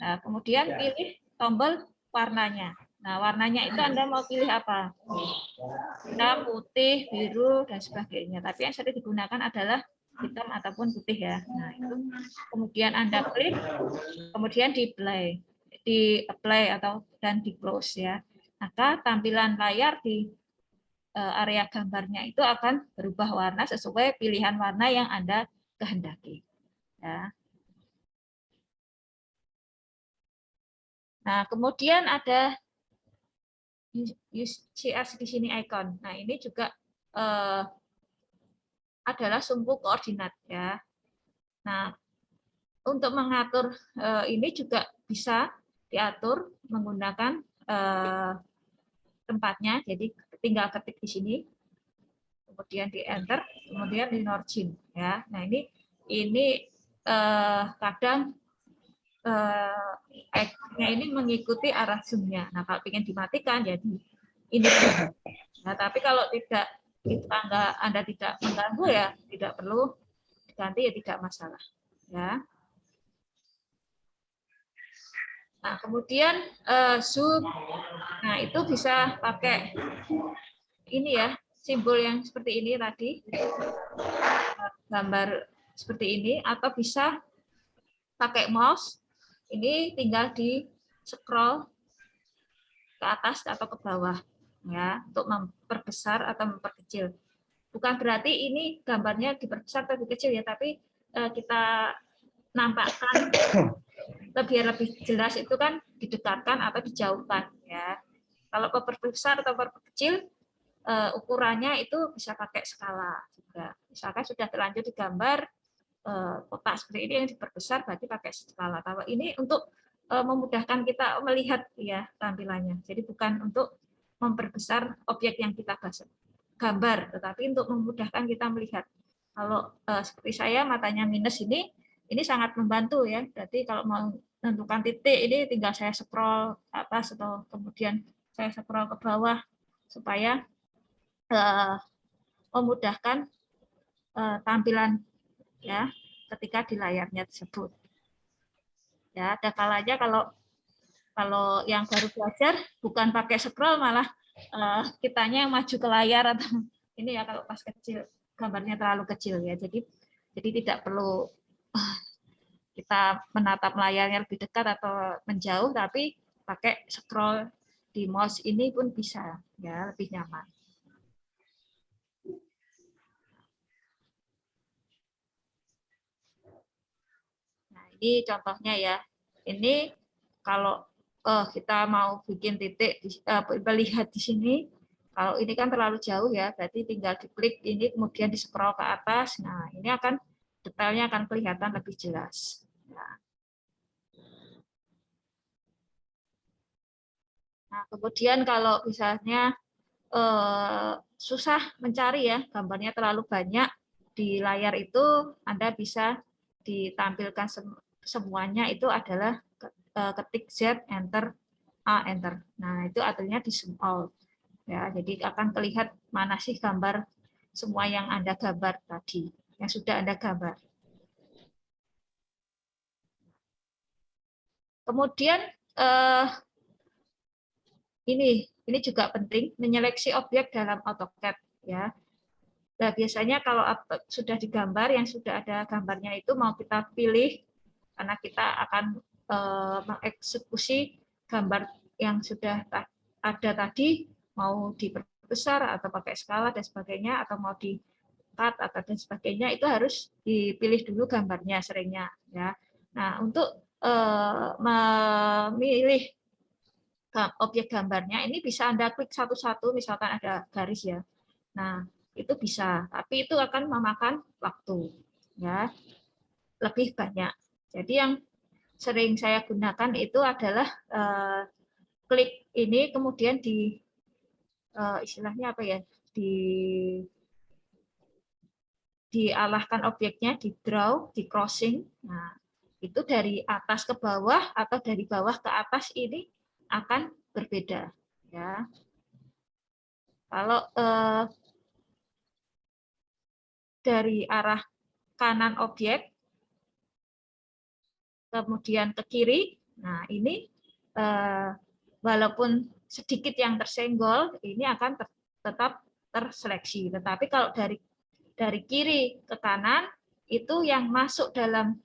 nah, kemudian pilih tombol warnanya. Nah, warnanya itu Anda mau pilih apa? Hitam, putih, biru, dan sebagainya. Tapi yang sering digunakan adalah hitam ataupun putih ya. Nah, itu kemudian Anda klik, kemudian di apply atau dan di close ya. Maka tampilan layar di area gambarnya itu akan berubah warna sesuai pilihan warna yang Anda kehendaki. Ya. Nah, kemudian ada UCS di sini icon. Nah, ini juga adalah sumbu koordinat ya. Nah, untuk mengatur ini juga bisa diatur menggunakan tempatnya. Jadi tinggal ketik di sini, kemudian di enter, kemudian di origin ya. Nah, ini kadang X-nya ini mengikuti arah zoom-nya. Nah, kalau ingin dimatikan jadi ini. Nah, tapi kalau tidak itu Anda tidak mengganggu ya tidak perlu diganti ya tidak masalah ya. Nah, kemudian zoom. Nah, itu bisa pakai ini ya, simbol yang seperti ini tadi. Gambar seperti ini atau bisa pakai mouse. Ini tinggal di scroll ke atas atau ke bawah ya untuk memperbesar atau memperkecil. Bukan berarti ini gambarnya diperbesar atau dikecil ya, tapi kita nampakkan lebih jelas itu kan didekatkan atau dijauhkan ya. Kalau memperbesar atau memperkecil ukurannya itu bisa pakai skala juga. Misalkan sudah terlanjur digambar kotak seperti ini yang diperbesar berarti pakai skala. Kalau ini untuk memudahkan kita melihat ya tampilannya. Jadi bukan untuk memperbesar objek yang kita gambar, tetapi untuk memudahkan kita melihat. Kalau seperti saya matanya minus ini sangat membantu ya. Berarti kalau mau menentukan titik ini tinggal saya scroll ke atas atau kemudian saya scroll ke bawah supaya memudahkan tampilan ya ketika di layarnya tersebut. Ya, ada kalanya kalau yang baru belajar bukan pakai scroll malah kitanya yang maju ke layar atau ini ya kalau pas kecil gambarnya terlalu kecil ya. Jadi tidak perlu kita menatap layarnya lebih dekat atau menjauh tapi pakai scroll di mouse ini pun bisa ya lebih nyaman. Ini contohnya ya. Ini kalau kita mau bikin titik lihat di sini, kalau ini kan terlalu jauh ya, berarti tinggal diklik ini kemudian di scroll ke atas. Nah, ini akan detailnya akan kelihatan lebih jelas. Nah, kemudian kalau misalnya susah mencari ya, gambarnya terlalu banyak di layar itu, Anda bisa ditampilkan semuanya itu adalah ketik Z, enter, A, enter. Nah, itu artinya di zoom all. Ya, jadi akan terlihat mana sih gambar semua yang Anda gambar tadi, yang sudah Anda gambar. Kemudian ini juga penting menyeleksi objek dalam AutoCAD ya. Nah, biasanya kalau sudah digambar yang sudah ada gambarnya itu mau kita pilih karena kita akan mengeksekusi gambar yang sudah ada tadi mau diperbesar atau pakai skala dan sebagainya atau mau di cut atau dan sebagainya itu harus dipilih dulu gambarnya seringnya ya. Nah, untuk memilih objek gambarnya ini bisa Anda klik satu-satu misalkan ada garis ya. Nah, itu bisa, tapi itu akan memakan waktu ya. Lebih banyak. Jadi yang sering saya gunakan itu adalah klik ini kemudian di istilahnya apa ya? Dialahkan objeknya, di draw, di crossing. Nah, itu dari atas ke bawah atau dari bawah ke atas ini akan berbeda. Ya. Kalau dari arah kanan objek, kemudian ke kiri, nah ini walaupun sedikit yang tersenggol, ini akan tetap terseleksi. Tetapi kalau dari kiri ke kanan, itu yang masuk dalam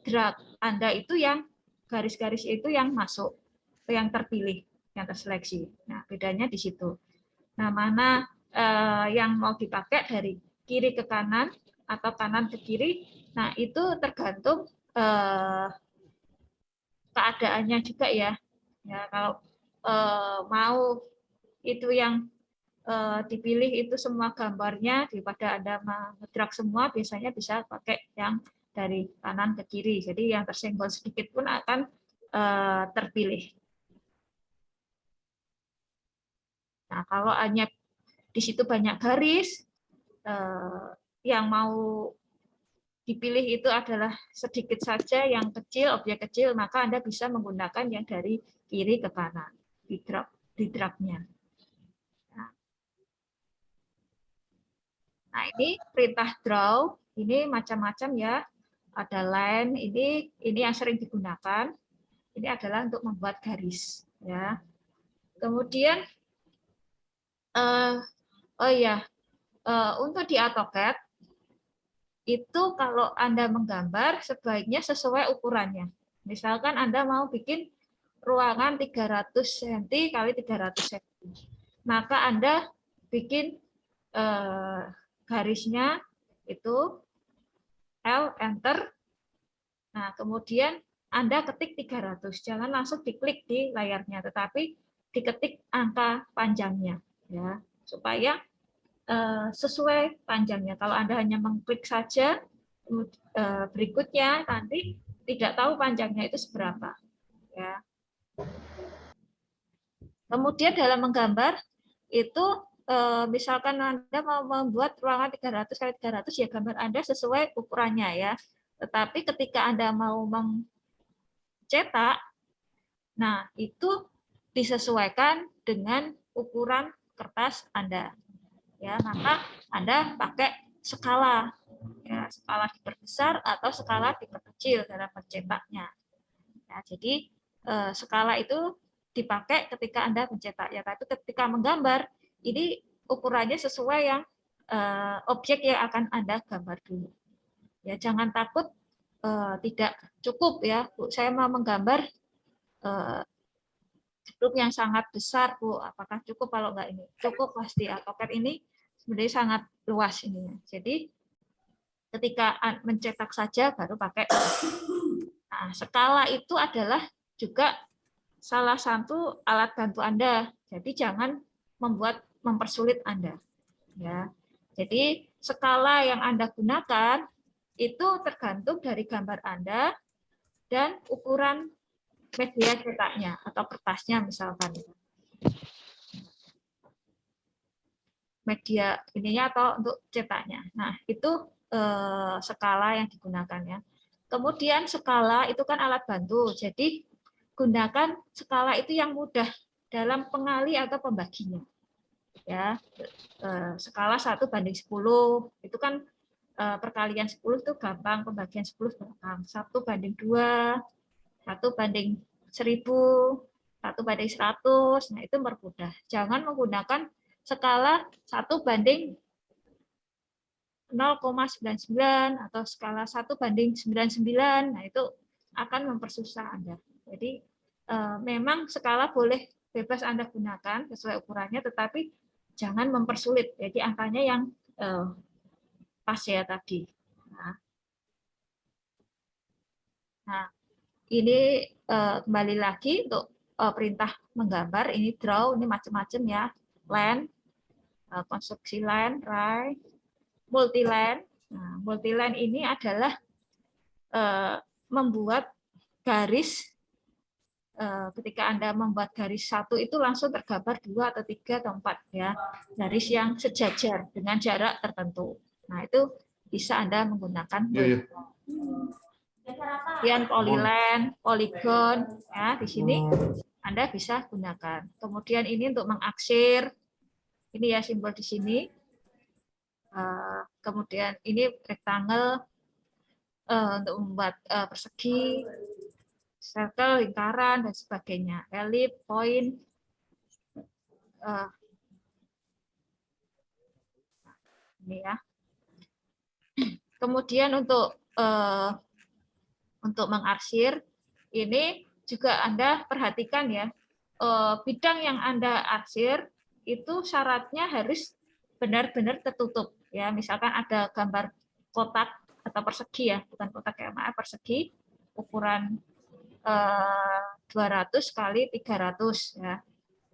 drag Anda itu yang garis-garis itu yang masuk, yang terpilih, yang terseleksi. Nah, bedanya di situ. Nah, mana yang mau dipakai dari kiri ke kanan atau kanan ke kiri, nah itu tergantung keadaannya juga ya. Ya, kalau mau itu yang dipilih itu semua gambarnya daripada Anda ngedrag semua, biasanya bisa pakai yang dari kanan ke kiri. Jadi yang tersenggol sedikit pun akan terpilih. Nah, kalau hanya di situ banyak garis, yang mau dipilih itu adalah sedikit saja, yang kecil, objek kecil, maka Anda bisa menggunakan yang dari kiri ke kanan di drag-nya. Nah, ini perintah draw, ini macam-macam ya. Ada line, ini yang sering digunakan. Ini adalah untuk membuat garis, ya. Kemudian, untuk di AutoCAD itu kalau Anda menggambar sebaiknya sesuai ukurannya. Misalkan Anda mau bikin ruangan 300 cm kali 300 cm, maka Anda bikin garisnya itu L, enter. Nah, kemudian Anda ketik 300. Jangan langsung diklik di layarnya, tetapi diketik angka panjangnya, ya, supaya sesuai panjangnya. Kalau Anda hanya mengklik saja, berikutnya nanti tidak tahu panjangnya itu seberapa. Ya. Kemudian dalam menggambar itu misalkan Anda mau membuat ruangan 300 kali 300, ya gambar Anda sesuai ukurannya ya. Tetapi ketika Anda mau mencetak, nah itu disesuaikan dengan ukuran kertas Anda. Ya, maka Anda pakai skala. Ya, skala diperbesar atau skala diperkecil dalam mencetaknya. Ya, jadi skala itu dipakai ketika Anda mencetak. Ya, tapi ketika menggambar, ini ukurannya sesuai yang objek yang akan Anda gambar dulu. Ya, jangan takut tidak cukup ya, Bu. Saya mau menggambar grup yang sangat besar, Bu. Apakah cukup? Kalau enggak ini cukup pasti. AutoCAD ini sebenarnya sangat luas ini. Jadi ketika mencetak saja baru pakai. Nah, skala itu adalah juga salah satu alat bantu Anda. Jadi jangan mempersulit Anda. Ya. Jadi skala yang Anda gunakan itu tergantung dari gambar Anda dan ukuran media cetaknya atau kertasnya misalkan. Media ininya atau untuk cetaknya. Nah, itu skala yang digunakan ya. Kemudian skala itu kan alat bantu. Jadi gunakan skala itu yang mudah dalam pengali atau pembaginya. Ya. Skala 1:10 itu kan perkalian 10 itu gampang, pembagian 10 gampang. 1:2, 1:1000, 1:100, nah itu mempermudah. Jangan menggunakan skala 1:0,99 atau skala 1:99, nah itu akan mempersusah Anda. Jadi memang skala boleh bebas Anda gunakan sesuai ukurannya, tetapi jangan mempersulit. Jadi angkanya yang pas ya tadi. Nah, ini kembali lagi untuk perintah menggambar. Ini draw, ini macam-macam ya. Line, konstruksi line, right, multi-line. Nah, multi-line ini adalah membuat garis. Ketika Anda membuat garis satu itu langsung tergambar 2 atau 3 atau 4 ya. Garis yang sejajar dengan jarak tertentu. Nah, itu bisa Anda menggunakan multi-line. Kemudian polyline, polygon, ya di sini Anda bisa gunakan. Kemudian ini untuk mengaksir, ini ya simbol di sini. Kemudian ini rectangle untuk membuat persegi, circle, lingkaran dan sebagainya, elip, point. Ini ya. Kemudian untuk mengarsir ini juga Anda perhatikan ya, bidang yang Anda arsir itu syaratnya harus benar-benar tertutup ya. Misalkan ada gambar kotak atau persegi ya, bukan kotak ya, maaf, persegi ukuran 200 kali 300 ya.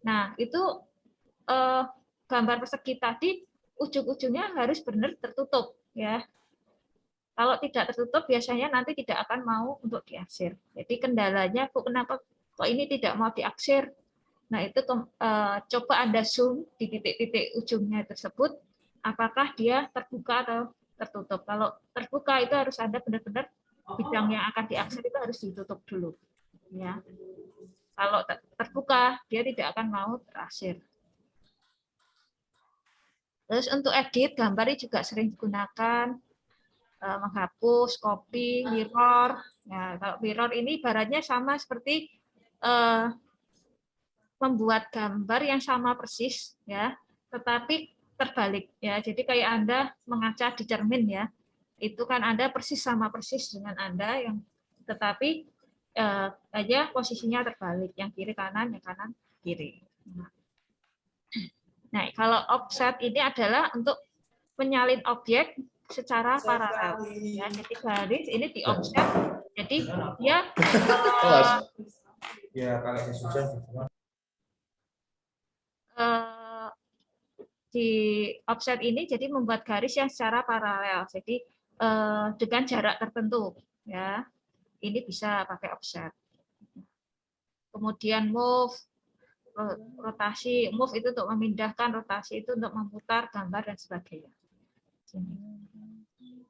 Nah, itu gambar persegi tadi ujung-ujungnya harus benar tertutup ya. Kalau tidak tertutup biasanya nanti tidak akan mau untuk diaksir. Jadi kendalanya, Bu, kenapa kok ini tidak mau diaksir? Nah, itu coba Anda zoom di titik-titik ujungnya tersebut, apakah dia terbuka atau tertutup. Kalau terbuka itu harus Anda benar-benar bidang yang akan diaksir itu harus ditutup dulu. Ya. Kalau terbuka, dia tidak akan mau teraksir. Terus untuk edit, gambar ini juga sering digunakan. Menghapus, copy, mirror. Nah, kalau mirror ini ibaratnya sama seperti membuat gambar yang sama persis, ya, tetapi terbalik, ya. Jadi kayak Anda mengaca di cermin, ya, itu kan Anda persis sama persis dengan Anda, yang tetapi aja posisinya terbalik, yang kiri kanan, yang kanan kiri. Nah, kalau offset ini adalah untuk menyalin objek secara paralel, ya. Jadi garis ini di offset, jadi dia di offset ini jadi membuat garis yang secara paralel, jadi dengan jarak tertentu, ya. Ini bisa pakai offset. Kemudian move, rotasi, move itu untuk memindahkan, rotasi itu untuk memutar gambar dan sebagainya.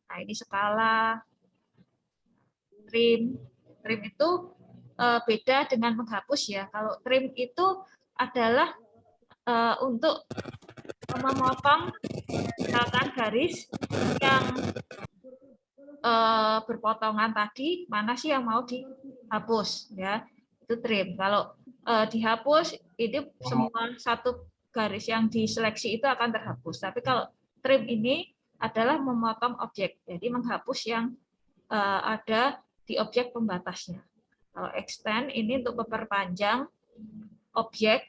Nah, ini skala, trim. Trim itu beda dengan menghapus ya. Kalau trim itu adalah untuk memotong misalkan garis yang berpotongan tadi, mana sih yang mau dihapus ya, itu trim. Kalau dihapus ini semua satu garis yang diseleksi itu akan terhapus. Tapi kalau trim ini adalah memotong objek, jadi menghapus yang ada di objek pembatasnya. Kalau extend ini untuk memperpanjang objek.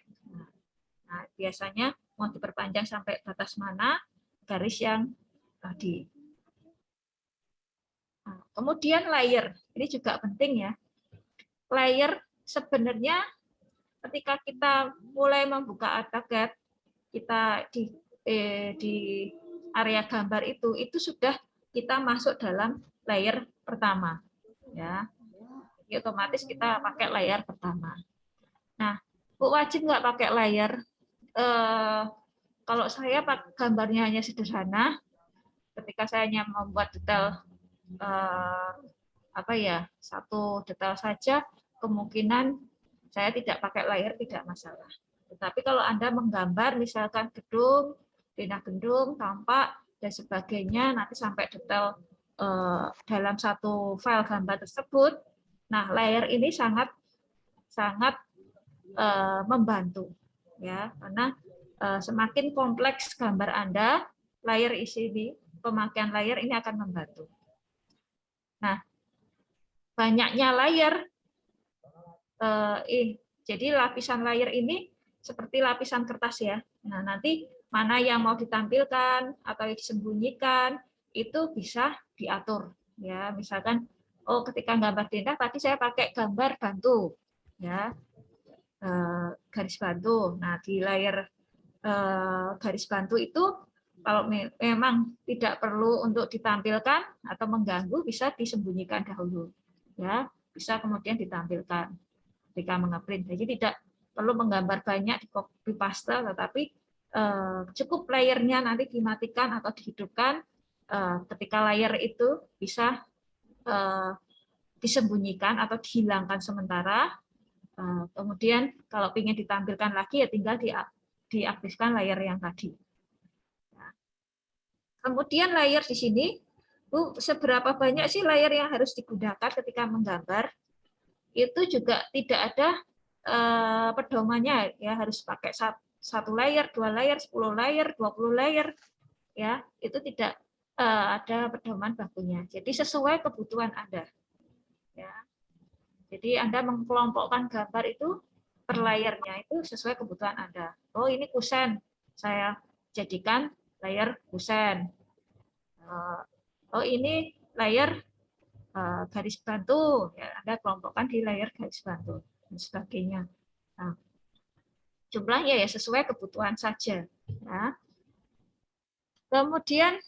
Nah, biasanya mau diperpanjang sampai batas mana garis yang tadi. Nah, kemudian layer, ini juga penting ya. Layer sebenarnya ketika kita mulai membuka AutoCAD, kita di area gambar itu sudah kita masuk dalam layer pertama, ya. Jadi otomatis kita pakai layer pertama. Nah, Bu, wajib nggak pakai layer? Kalau saya gambarnya hanya sederhana, ketika saya hanya membuat detail satu detail saja, kemungkinan saya tidak pakai layer tidak masalah. Tetapi kalau Anda menggambar misalkan gedung, pindah gedung, tampak dan sebagainya, nanti sampai detail dalam satu file gambar tersebut, nah layer ini sangat membantu, ya, karena semakin kompleks gambar Anda, layer isi di pemakaian layer ini akan membantu. Nah, banyaknya layer, jadi lapisan layer ini seperti lapisan kertas ya. Nah, nanti mana yang mau ditampilkan atau disembunyikan itu bisa diatur. Ya, misalkan, ketika gambar denda tadi saya pakai gambar bantu, ya, garis bantu. Nah, di layer garis bantu itu kalau memang tidak perlu untuk ditampilkan atau mengganggu, bisa disembunyikan dahulu, ya, bisa kemudian ditampilkan ketika mengeprint. Jadi tidak perlu menggambar banyak di copy paste, tetapi cukup layernya nanti dimatikan atau dihidupkan. Ketika layer itu bisa disembunyikan atau dihilangkan sementara. Kemudian kalau ingin ditampilkan lagi ya tinggal diaktifkan layer yang tadi. Kemudian layer di sini, Bu, seberapa banyak sih layer yang harus digunakan ketika menggambar? Itu juga tidak ada pedomannya, ya harus pakai 1 layer, 2 layer, 10 layer, 20 layer, ya itu tidak ada pedoman bakunya. Jadi sesuai kebutuhan Anda. Ya. Jadi Anda mengkelompokkan gambar itu per layernya itu sesuai kebutuhan Anda. Oh ini kusen, saya jadikan layer kusen. Oh ini layer garis bantu, ya, Anda kelompokkan di layer garis bantu dan sebagainya. Nah, jumlahnya ya sesuai kebutuhan saja. Ya. Kemudian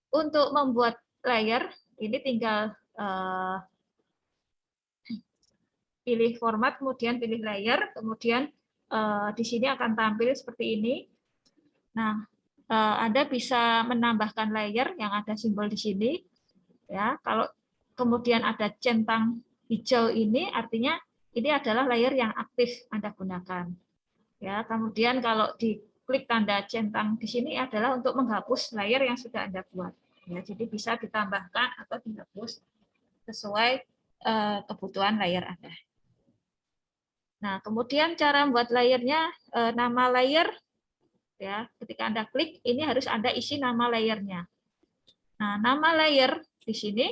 untuk membuat layer ini tinggal pilih format, kemudian pilih layer, kemudian di sini akan tampil seperti ini. Nah, Anda bisa menambahkan layer yang ada simbol di sini. Ya, kalau kemudian ada centang hijau ini, artinya ini adalah layer yang aktif Anda gunakan. Ya, kemudian kalau diklik tanda centang di sini adalah untuk menghapus layer yang sudah Anda buat. Ya, jadi bisa ditambahkan atau dihapus sesuai kebutuhan layer Anda. Nah, kemudian cara membuat layernya, nama layer, ya, ketika Anda klik, ini harus Anda isi nama layernya. Nah, nama layer di sini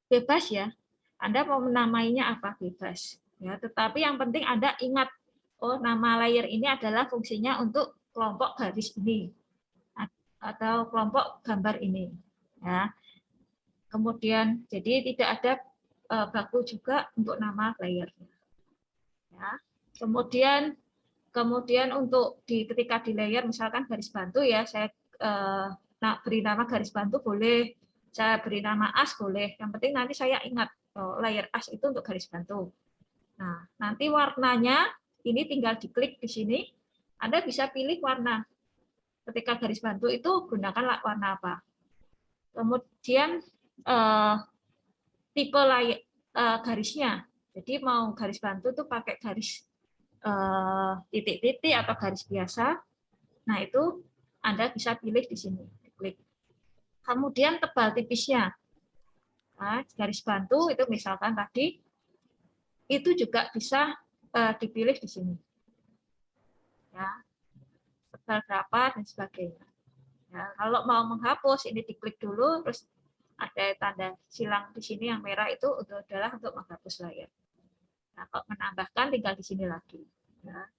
bebas ya. Anda mau menamainya apa bebas. Ya, tetapi yang penting Anda ingat, oh nama layer ini adalah fungsinya untuk kelompok garis ini atau kelompok gambar ini. Ya. Kemudian jadi tidak ada baku juga untuk nama layernya. Ya. Kemudian untuk ketika di layer misalkan garis bantu ya, saya beri nama garis bantu boleh, saya beri nama as boleh. Yang penting nanti saya ingat layer as itu untuk garis bantu. Nah, nanti warnanya ini tinggal diklik di sini. Anda bisa pilih warna. Ketika garis bantu itu gunakan warna apa. Kemudian tipe layer garisnya. Jadi mau garis bantu tuh pakai garis titik-titik atau garis biasa. Nah, itu Anda bisa pilih di sini. Klik. Kemudian tebal tipisnya. Nah, garis bantu itu misalkan tadi itu juga bisa dipilih di sini. Ya. Tebal berapa dan sebagainya. Ya, kalau mau menghapus ini diklik dulu, terus ada tanda silang di sini yang merah itu adalah untuk menghapus layar. Nah, kalau menambahkan tinggal di sini lagi. Ya.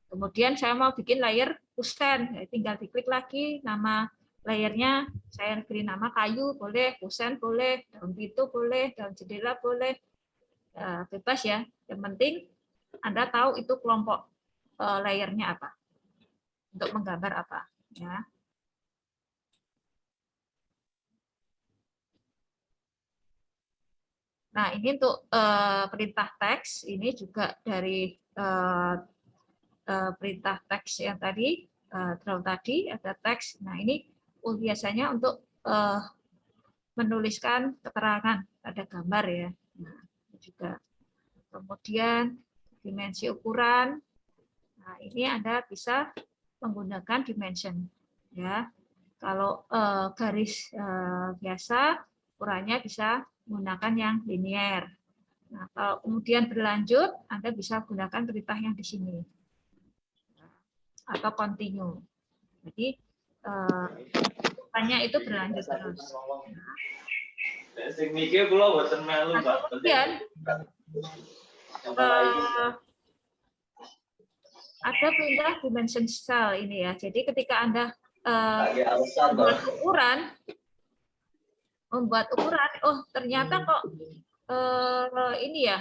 Kemudian saya mau bikin layer kusen, ya, tinggal diklik lagi nama layernya, saya beri nama kayu boleh, kusen boleh, daun pintu boleh, daun jendela boleh, ya, bebas ya. Yang penting Anda tahu itu kelompok layernya apa, untuk menggambar apa. Ya. Nah, ini untuk perintah teks, ini juga dari perintah teks yang tadi, draw tadi, ada teks. Nah, ini biasanya untuk menuliskan keterangan pada gambar ya. Nah, juga. Kemudian dimensi ukuran. Nah, ini Anda bisa menggunakan dimension. Ya, kalau garis biasa, ukurannya bisa menggunakan yang linear. Nah, kalau kemudian berlanjut, Anda bisa gunakan perintah yang di sini. Atau continue. Jadi, itu berlanjut terus. Nah, kemudian, ada perintah dimension style ini ya. Jadi ketika Anda membuat ukuran, oh ternyata kok ini ya,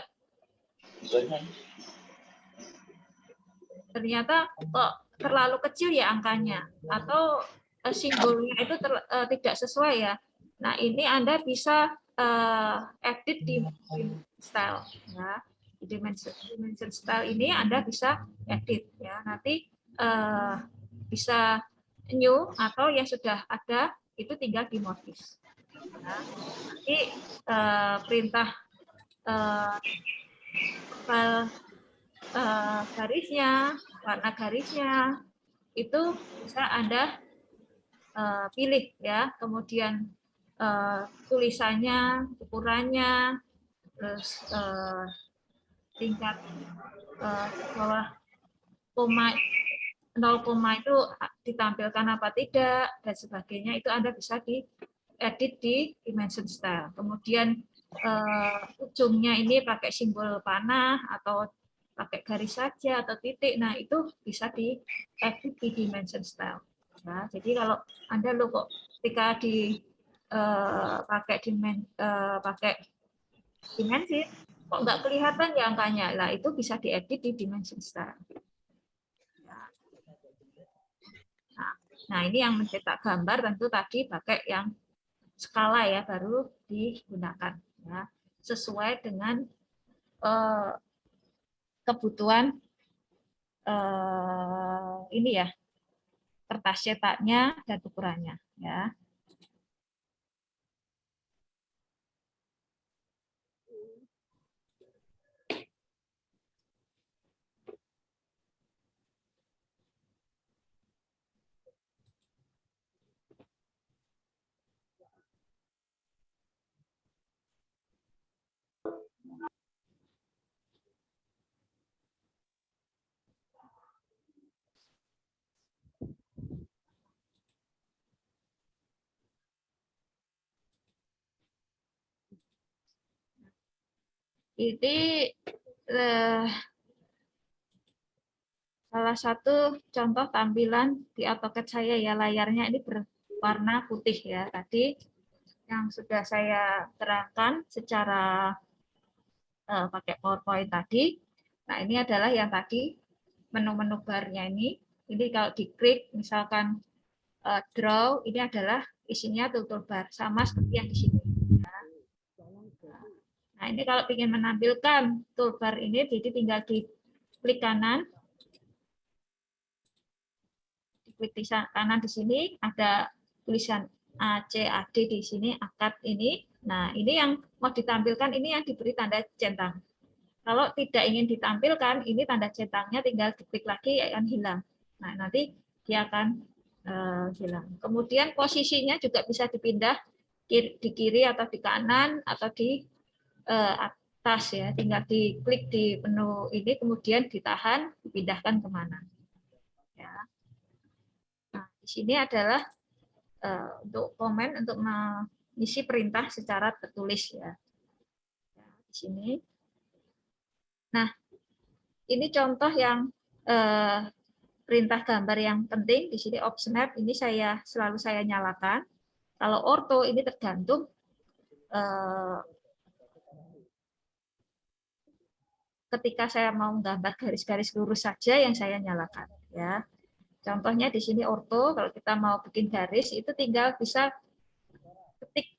ternyata kok terlalu kecil ya angkanya, atau simbolnya itu tidak sesuai ya. Nah, ini Anda bisa edit di style ya. Di dimension style ini Anda bisa edit ya. Nanti bisa new atau yang sudah ada itu tinggal dimorfis. Nah, nanti perintah garisnya, warna garisnya itu bisa Anda pilih ya, kemudian tulisannya, ukurannya, terus tingkat bawah koma 0, itu ditampilkan apa tidak dan sebagainya, itu Anda bisa diedit di dimension style. Kemudian ujungnya ini pakai simbol panah atau pakai garis saja atau titik, nah itu bisa diedit di dimension style. Nah, jadi kalau Anda kok ketika pakai dimensi kok nggak kelihatan ya angkanya, lah itu bisa diedit di dimension style. Nah, ini yang mencetak gambar tentu tadi pakai yang skala ya, baru digunakan ya, sesuai dengan kebutuhan ini ya, kertas cetaknya dan ukurannya ya. Ini salah satu contoh tampilan di AutoCAD saya ya, layarnya ini berwarna putih ya, tadi yang sudah saya terangkan secara pakai PowerPoint tadi. Nah, ini adalah yang tadi menu-menu barnya ini. Ini kalau diklik misalkan draw, ini adalah isinya toolbar sama seperti yang di sini. Nah, ini kalau ingin menampilkan toolbar ini, jadi tinggal diklik kanan. Diklik di kanan di sini ada tulisan ACAD di sini, akad ini. Nah, ini yang mau ditampilkan, ini yang diberi tanda centang. Kalau tidak ingin ditampilkan, ini tanda centangnya tinggal diklik lagi akan hilang. Nah, nanti dia akan hilang. Kemudian posisinya juga bisa dipindah di kiri atau di kanan atau di atas ya, tinggal diklik di menu ini, kemudian ditahan, dipindahkan kemana. Ya. Nah, di sini adalah untuk komen untuk mengisi perintah secara tertulis ya. Di sini. Nah, ini contoh yang perintah gambar yang penting di sini. Snap ini selalu saya nyalakan. Kalau ortho ini tergantung ketika saya mau menggambar garis-garis lurus saja yang saya nyalakan ya. Contohnya di sini ortho, kalau kita mau bikin garis itu tinggal bisa ketik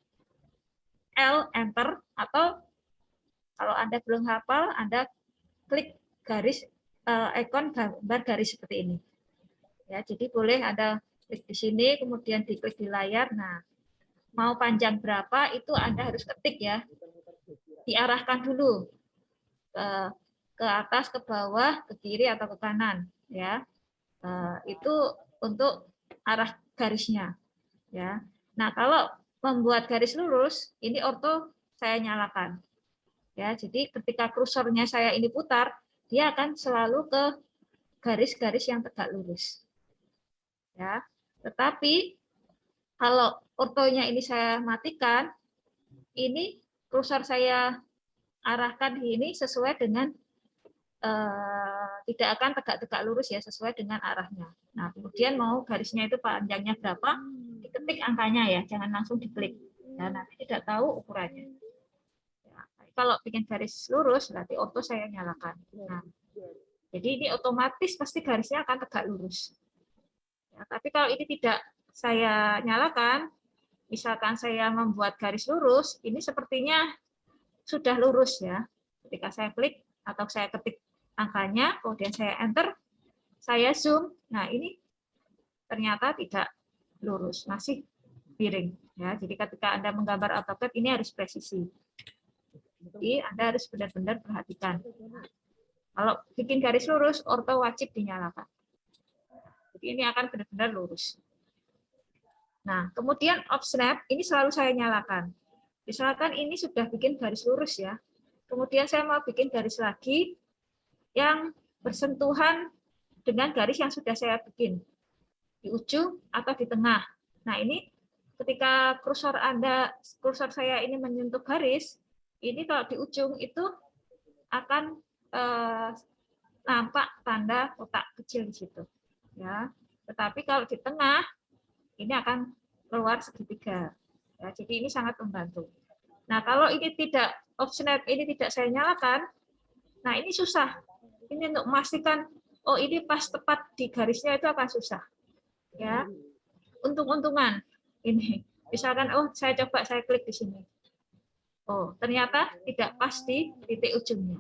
L enter, atau kalau Anda belum hafal Anda klik garis ikon gambar garis seperti ini. Ya, jadi boleh Anda klik di sini kemudian diklik di layar. Nah, mau panjang berapa itu Anda harus ketik ya. Diarahkan dulu ke atas, ke bawah, ke kiri atau ke kanan ya. Itu untuk arah garisnya ya. Nah, kalau membuat garis lurus ini ortho saya nyalakan ya. Jadi ketika kursornya saya ini putar, dia akan selalu ke garis-garis yang tegak lurus ya. Tetapi kalau ortonya ini saya matikan, ini kursor saya arahkan ini sesuai dengan tidak akan tegak-tegak lurus ya, sesuai dengan arahnya. Nah, kemudian mau garisnya itu panjangnya berapa, diketik angkanya ya, jangan langsung diklik. Ya, nanti tidak tahu ukurannya. Ya, kalau bikin garis lurus, berarti orto saya nyalakan. Nah, jadi ini otomatis pasti garisnya akan tegak lurus. Ya, tapi kalau ini tidak saya nyalakan, misalkan saya membuat garis lurus, ini sepertinya sudah lurus ya. Ketika saya klik atau saya ketik angkanya, kemudian saya enter, saya zoom, nah ini ternyata tidak lurus, masih miring. Ya, jadi ketika Anda menggambar AutoCAD ini harus presisi. Jadi Anda harus benar-benar perhatikan. Kalau bikin garis lurus, orto wajib dinyalakan. Jadi ini akan benar-benar lurus. Nah, kemudian off snap ini selalu saya nyalakan. Misalkan ini sudah bikin garis lurus ya. Kemudian saya mau bikin garis lagi yang bersentuhan dengan garis yang sudah saya bikin di ujung atau di tengah. Nah, ini ketika kursor saya ini menyentuh garis, ini kalau di ujung itu akan nampak tanda kotak kecil di situ. Ya. Tetapi kalau di tengah ini akan keluar segitiga. Ya, jadi ini sangat membantu. Nah, kalau ini tidak off snap, ini tidak saya nyalakan, nah ini susah. Ini untuk memastikan, oh ini pas tepat di garisnya itu akan susah. Ya, untung-untungan ini. Misalkan, oh saya coba saya klik di sini. Oh ternyata tidak pas di titik ujungnya.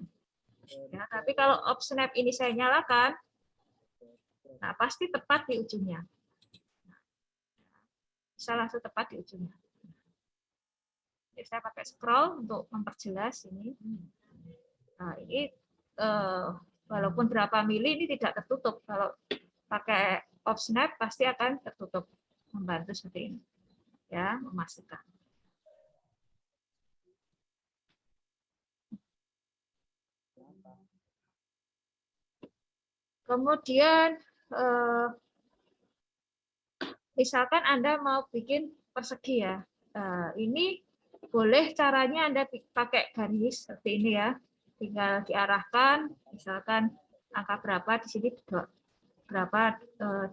Ya, tapi kalau off snap ini saya nyalakan, nah pasti tepat di ujungnya. Bisa langsung tepat di ujungnya. Jadi saya pakai scroll untuk memperjelas ini. Nah, ini walaupun berapa mili ini tidak tertutup. Kalau pakai off snap pasti akan tertutup. Membantu seperti ini. Ya, memastikan. Kemudian misalkan Anda mau bikin persegi ya. Ini boleh caranya Anda pakai garis seperti ini ya. Tinggal diarahkan, misalkan angka berapa di sini berapa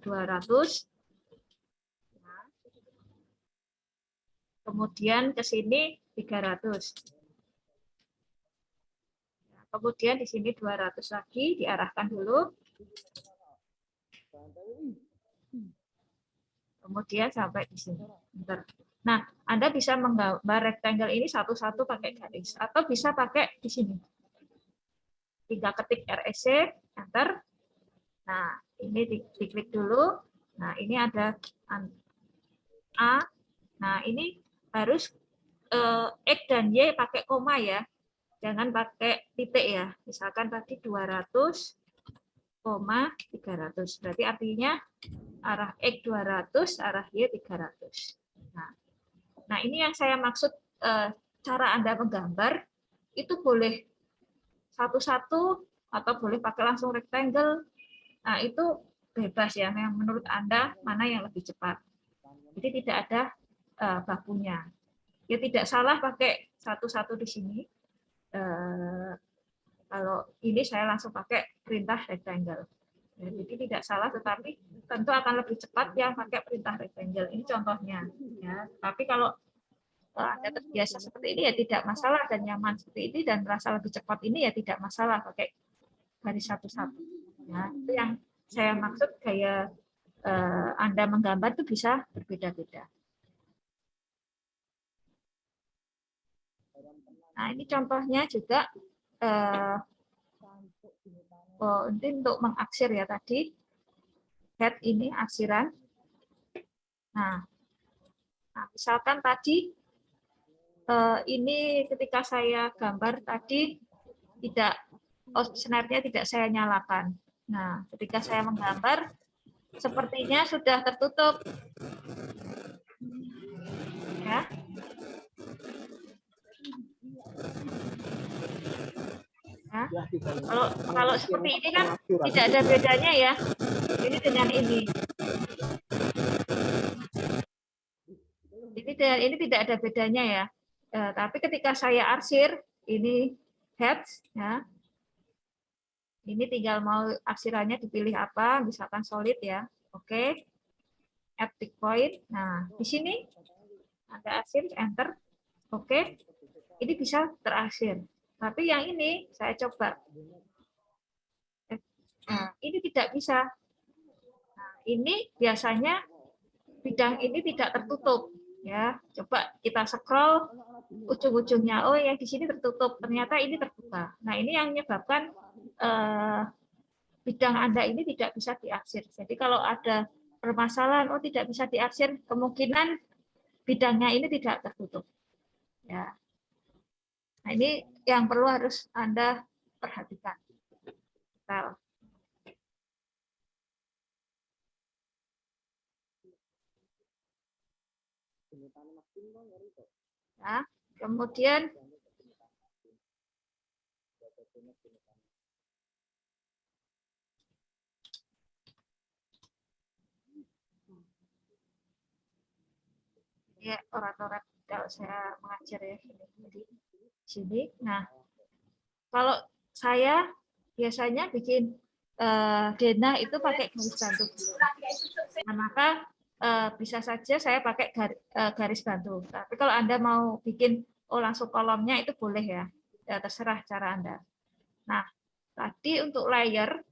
200. Kemudian ke sini 300. Kemudian di sini 200 lagi, diarahkan dulu. Kemudian sampai di sini. Bentar. Nah, Anda bisa menggambar rectangle ini satu-satu pakai garis. Atau bisa pakai di sini. Tinggal ketik REC, enter. Nah, ini diklik dulu. Nah, ini ada A. Nah, ini harus X dan Y pakai koma ya. Jangan pakai titik ya. Misalkan tadi 200, 300. Berarti artinya arah X 200, arah Y 300. Nah, ini yang saya maksud cara Anda menggambar itu boleh satu-satu atau boleh pakai langsung rectangle. Nah, itu bebas ya, yang menurut Anda mana yang lebih cepat. Jadi tidak ada bakunya. Ya tidak salah pakai satu-satu di sini. Kalau ini saya langsung pakai perintah rectangle. Ya, jadi tidak salah, tetapi tentu akan lebih cepat yang pakai perintah rectangle. Ini contohnya. Ya. Tapi kalau Anda terbiasa seperti ini ya tidak masalah dan nyaman seperti ini dan merasa lebih cepat ini ya tidak masalah pakai garis satu-satu. Ya, itu yang saya maksud gaya Anda menggambar itu bisa berbeda-beda. Nah ini contohnya juga ini untuk mengaksir ya tadi head ini aksiran. Nah misalkan tadi ini ketika saya gambar tadi tidak snap-nya tidak saya nyalakan. Nah, ketika saya menggambar sepertinya sudah tertutup. Ya. Nah, kalau seperti ini kan tidak ada bedanya ya. Ini dengan ini. Ini tidak ada bedanya ya. Tapi ketika saya arsir, ini heads, ya. Ini tinggal mau arsirannya dipilih apa, misalkan solid ya. Oke. Add tick point. Nah, di sini ada arsir, enter. Oke. Ini bisa terarsir. Tapi yang ini saya coba. Nah, ini tidak bisa. Nah, ini biasanya bidang ini tidak tertutup. Ya, coba kita scroll ujung-ujungnya. Oh ya di sini tertutup. Ternyata ini terbuka. Nah ini yang menyebabkan bidang Anda ini tidak bisa diarsir. Jadi kalau ada permasalahan, oh tidak bisa diarsir, kemungkinan bidangnya ini tidak tertutup. Ya. Nah, ini yang perlu harus Anda perhatikan. Nah, ya, kemudian ya orat-orat kalau saya mengajar ya jadi sini. Nah, kalau saya biasanya bikin denah itu pakai garis bantu. Nah, maka bisa saja saya pakai garis bantu. Tapi kalau Anda mau bikin langsung kolomnya itu boleh ya. Ya terserah cara Anda. Nah, tadi untuk layer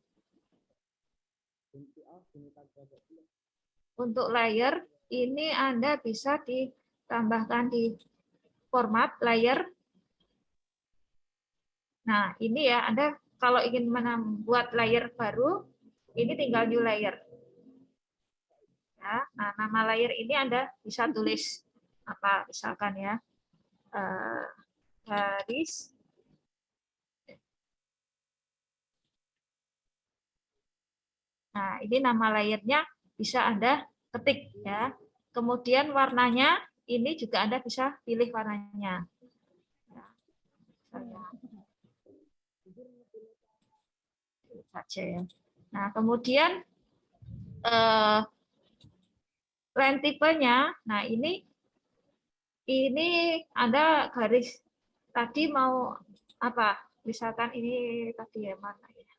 ini Anda bisa ditambahkan di format layer. Nah, ini ya Anda kalau ingin membuat layer baru, ini tinggal new layer. Ya, nah, nama layer ini Anda bisa tulis apa misalkan ya garis Nah, ini nama layernya bisa Anda ketik ya. Kemudian warnanya ini juga Anda bisa pilih warnanya. Saja ya. Nah, kemudian line tipenya, nah ini Anda garis tadi mau apa? Misalkan ini tadi ya mana ya?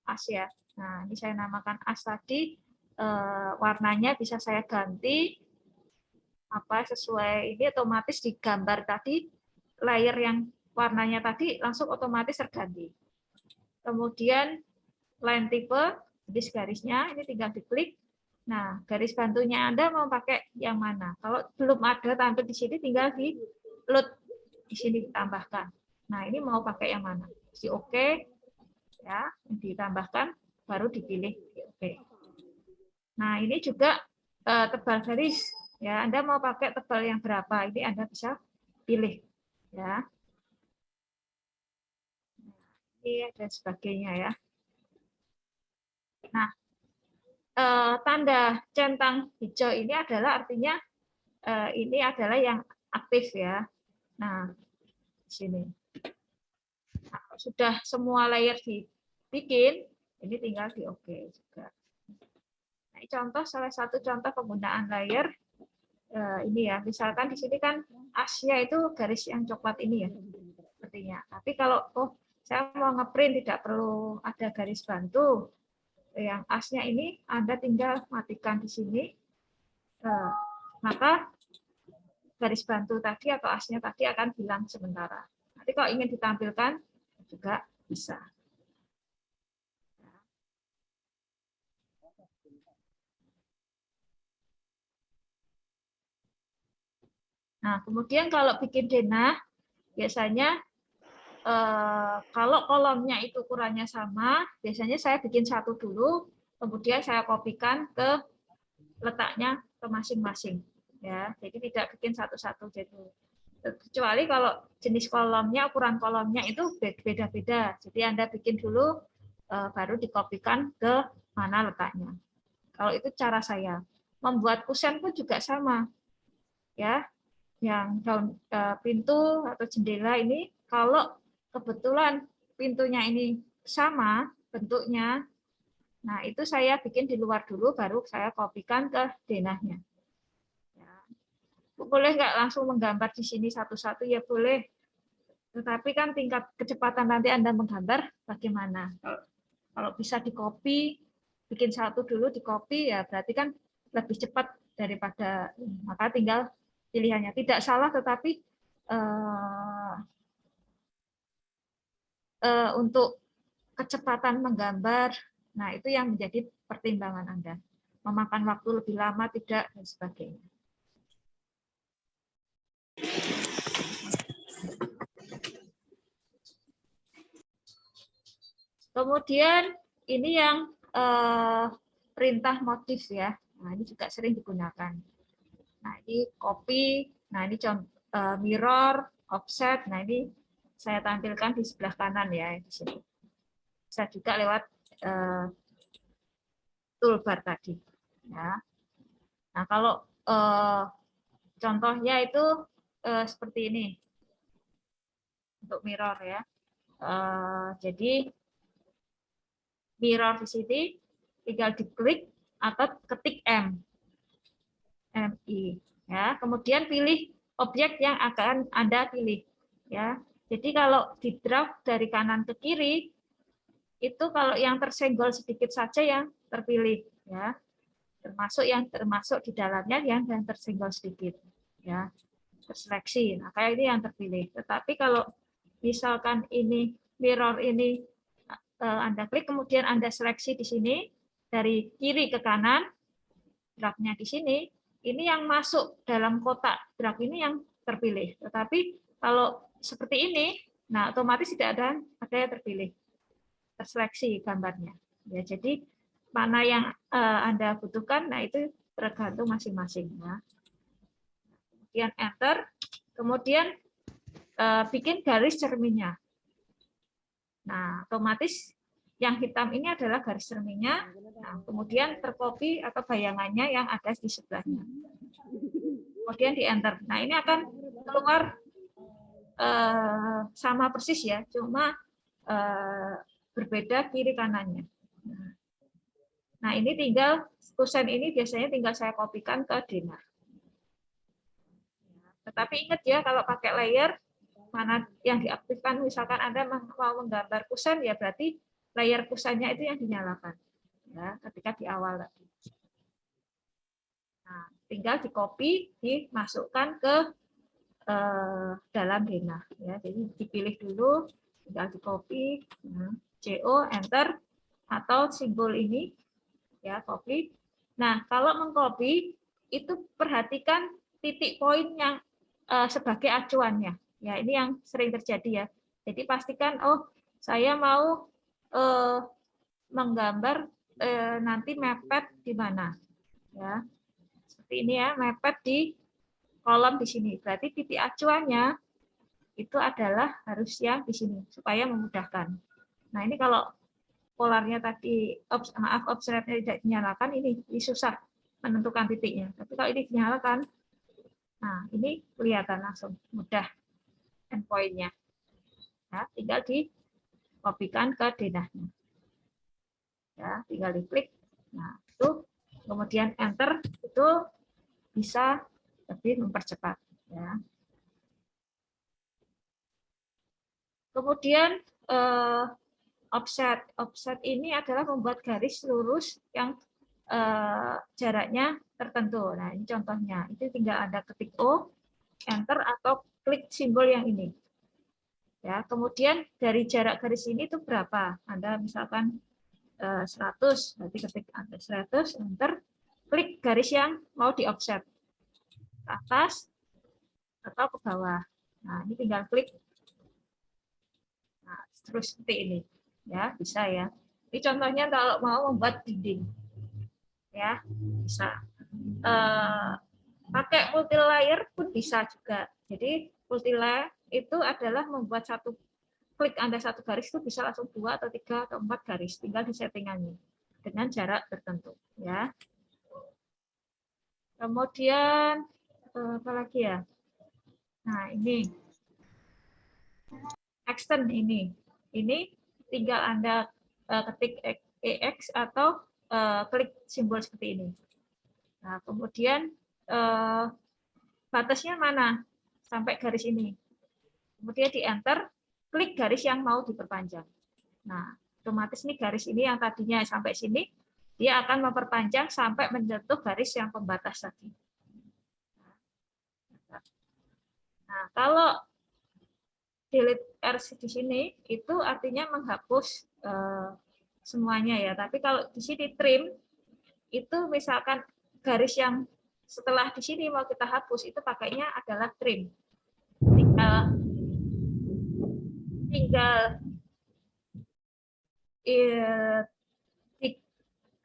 As ya. Nah, ini saya namakan as tadi. Warnanya bisa saya ganti apa sesuai ini otomatis di gambar tadi layer yang warnanya tadi langsung otomatis terganti. Kemudian line type, jenis garisnya ini tinggal diklik. Nah, garis bantunya Anda mau pakai yang mana? Kalau belum ada tampil di sini tinggal di load di sini ditambahkan. Nah, ini mau pakai yang mana? Di oke ya, ditambahkan baru dipilih di oke. Nah, ini juga tebal garis ya. Anda mau pakai tebal yang berapa? Ini Anda bisa pilih ya. Ini dan sebagainya ya. Nah, tanda centang hijau ini adalah artinya ini adalah yang aktif ya. Nah, di sini. Nah, sudah semua layer dibikin, ini tinggal di oke juga. Nah, contoh salah satu contoh penggunaan layer ini ya. Misalkan di sini kan asnya itu garis yang coklat ini ya, sepertinya. Tapi kalau saya mau ngeprint tidak perlu ada garis bantu. Yang asnya ini Anda tinggal matikan di sini, maka garis bantu tadi atau asnya tadi akan hilang sementara. Nanti kalau ingin ditampilkan juga bisa. Nah, kemudian kalau bikin denah, biasanya kalau kolomnya itu ukurannya sama, biasanya saya bikin satu dulu, kemudian saya kopikan ke letaknya ke masing-masing. Ya, jadi tidak bikin satu-satu gitu. Kecuali kalau jenis kolomnya, ukuran kolomnya itu beda-beda. Jadi Anda bikin dulu, baru dikopikan ke mana letaknya. Kalau itu cara saya. Membuat kusen pun juga sama. Ya, yang daun pintu atau jendela ini, kalau kebetulan pintunya ini sama bentuknya, nah itu saya bikin di luar dulu, baru saya kopikan ke denahnya. Boleh nggak langsung menggambar di sini satu-satu? Ya boleh. Tetapi kan tingkat kecepatan nanti Anda menggambar bagaimana? Kalau bisa di-copy, bikin satu dulu di-copy, ya berarti kan lebih cepat daripada, maka tinggal pilihannya. Tidak salah, tetapi untuk kecepatan menggambar, nah itu yang menjadi pertimbangan Anda. Memakan waktu lebih lama, tidak, dan sebagainya. Kemudian ini yang perintah motif ya. Nah, ini juga sering digunakan. Nah, ini copy, nah ini mirror, offset. Nah, ini saya tampilkan di sebelah kanan ya di sini. Bisa juga lewat toolbar tadi. Ya. Nah, kalau contohnya itu seperti ini untuk mirror ya. Jadi mirror di sini tinggal diklik atau ketik MI ya. Kemudian pilih objek yang akan Anda pilih ya. Jadi kalau di draft dari kanan ke kiri itu kalau yang tersenggol sedikit saja yang terpilih ya. Termasuk di dalamnya yang tersenggol sedikit ya. Terseleksi. Nah, kayak ini yang terpilih. Tetapi kalau misalkan ini mirror ini Anda klik kemudian Anda seleksi di sini dari kiri ke kanan draftnya di sini, ini yang masuk dalam kotak draft ini yang terpilih. Tetapi kalau seperti ini, nah otomatis tidak ada yang terpilih, terseleksi gambarnya. Ya, jadi mana yang Anda butuhkan, nah itu tergantung masing-masing. Ya. Kemudian enter, kemudian bikin garis cerminnya. Nah, otomatis yang hitam ini adalah garis cerminnya, nah, kemudian tercopy atau bayangannya yang ada di sebelahnya. Kemudian di enter. Nah, ini akan keluar sama persis ya, cuma berbeda kiri kanannya. Nah, ini tinggal kusen ini biasanya tinggal saya kopikan ke Dena. Tetapi ingat ya, kalau pakai layer mana yang diaktifkan, misalkan Anda mau menggambar kusen ya berarti layer kusennya itu yang dinyalakan ya ketika di awal tadi. Nah, tinggal di copy, dimasukkan ke dalam Dena ya. Jadi dipilih dulu, tinggal di copy, CO enter atau simbol ini ya copy. Nah, kalau mengcopy itu perhatikan titik poin yang sebagai acuannya. Ya, ini yang sering terjadi ya. Jadi pastikan, oh saya mau menggambar nanti mepet di mana. Ya, seperti ini ya, mepet di kolom di sini. Berarti titik acuannya itu adalah harus yang di sini supaya memudahkan. Nah ini kalau polarnya tadi, offsetnya tidak dinyalakan, ini susah menentukan titiknya. Tapi kalau ini dinyalakan, nah ini kelihatan langsung mudah endpoint-nya. Ya, tinggal dikopikan ke denahnya. Ya, tinggal diklik. Nah, itu kemudian enter itu bisa lebih mempercepat. Ya. Kemudian offset ini adalah membuat garis lurus yang jaraknya tertentu. Nah, ini contohnya. Itu tinggal Anda ketik O, enter atau klik simbol yang ini. Ya, kemudian dari jarak garis ini itu berapa? Anda misalkan 100, berarti ketik Anda 100, enter, klik garis yang mau di offset ke atas atau ke bawah. Nah, ini tinggal klik. Nah, terus seperti ini. Ya, bisa ya. Ini contohnya kalau mau membuat dinding. Ya, bisa. Pakai multi layer pun bisa juga. Jadi multi layer itu adalah membuat satu klik Anda satu garis itu bisa langsung 2 atau 3 atau 4 garis, tinggal di settingannya dengan jarak tertentu ya. Kemudian apa lagi ya? Nah, ini extend ini tinggal Anda ketik EX atau klik simbol seperti ini. Nah, kemudian batasnya mana? Sampai garis ini. Kemudian di enter, klik garis yang mau diperpanjang. Nah, otomatis nih garis ini yang tadinya sampai sini, dia akan memperpanjang sampai menyentuh garis yang pembatas tadi. Nah, kalau delete RC di sini, itu artinya menghapus semuanya ya. Tapi kalau di sini trim, itu misalkan garis yang setelah di sini mau kita hapus, itu pakainya adalah trim. Tinggal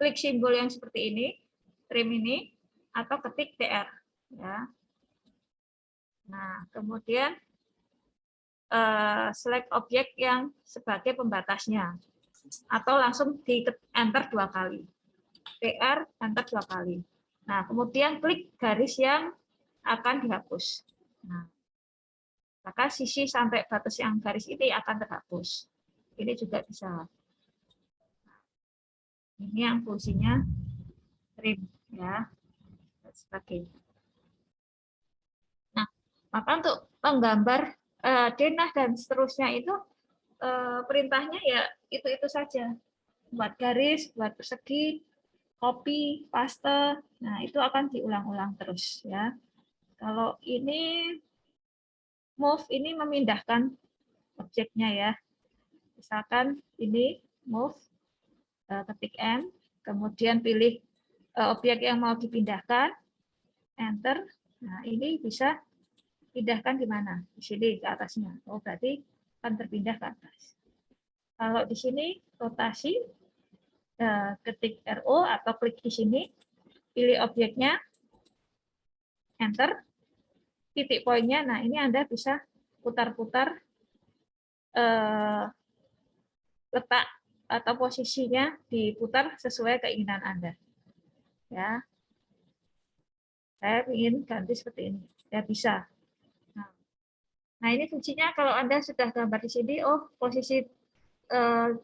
klik simbol yang seperti ini, trim ini, atau ketik TR. Ya. Nah, kemudian select objek yang sebagai pembatasnya, atau langsung di enter 2 kali. PR enter 2 kali. Nah, kemudian klik garis yang akan dihapus. Nah, maka sisi sampai batas yang garis ini akan terhapus. Ini juga bisa. Ini yang fungsinya trim, ya, dan sebagainya. Nah, maka untuk menggambar denah dan seterusnya itu perintahnya ya itu saja. Buat garis, buat persegi, copy, paste. Nah, itu akan diulang-ulang terus, ya. Kalau ini move, ini memindahkan objeknya, ya. Misalkan ini move, ketik N, kemudian pilih objek yang mau dipindahkan, enter. Nah, ini bisa pindahkan di mana? Di sini, ke atasnya. Oh, berarti akan terpindah ke atas. Kalau di sini rotasi, ketik RO atau klik di sini, pilih objeknya, enter, titik poinnya. Nah, ini Anda bisa putar-putar letak atau posisinya, diputar sesuai keinginan Anda. Ya, saya ingin ganti seperti ini. Ya, bisa. Nah, ini fungsinya kalau Anda sudah gambar di sini, oh, posisi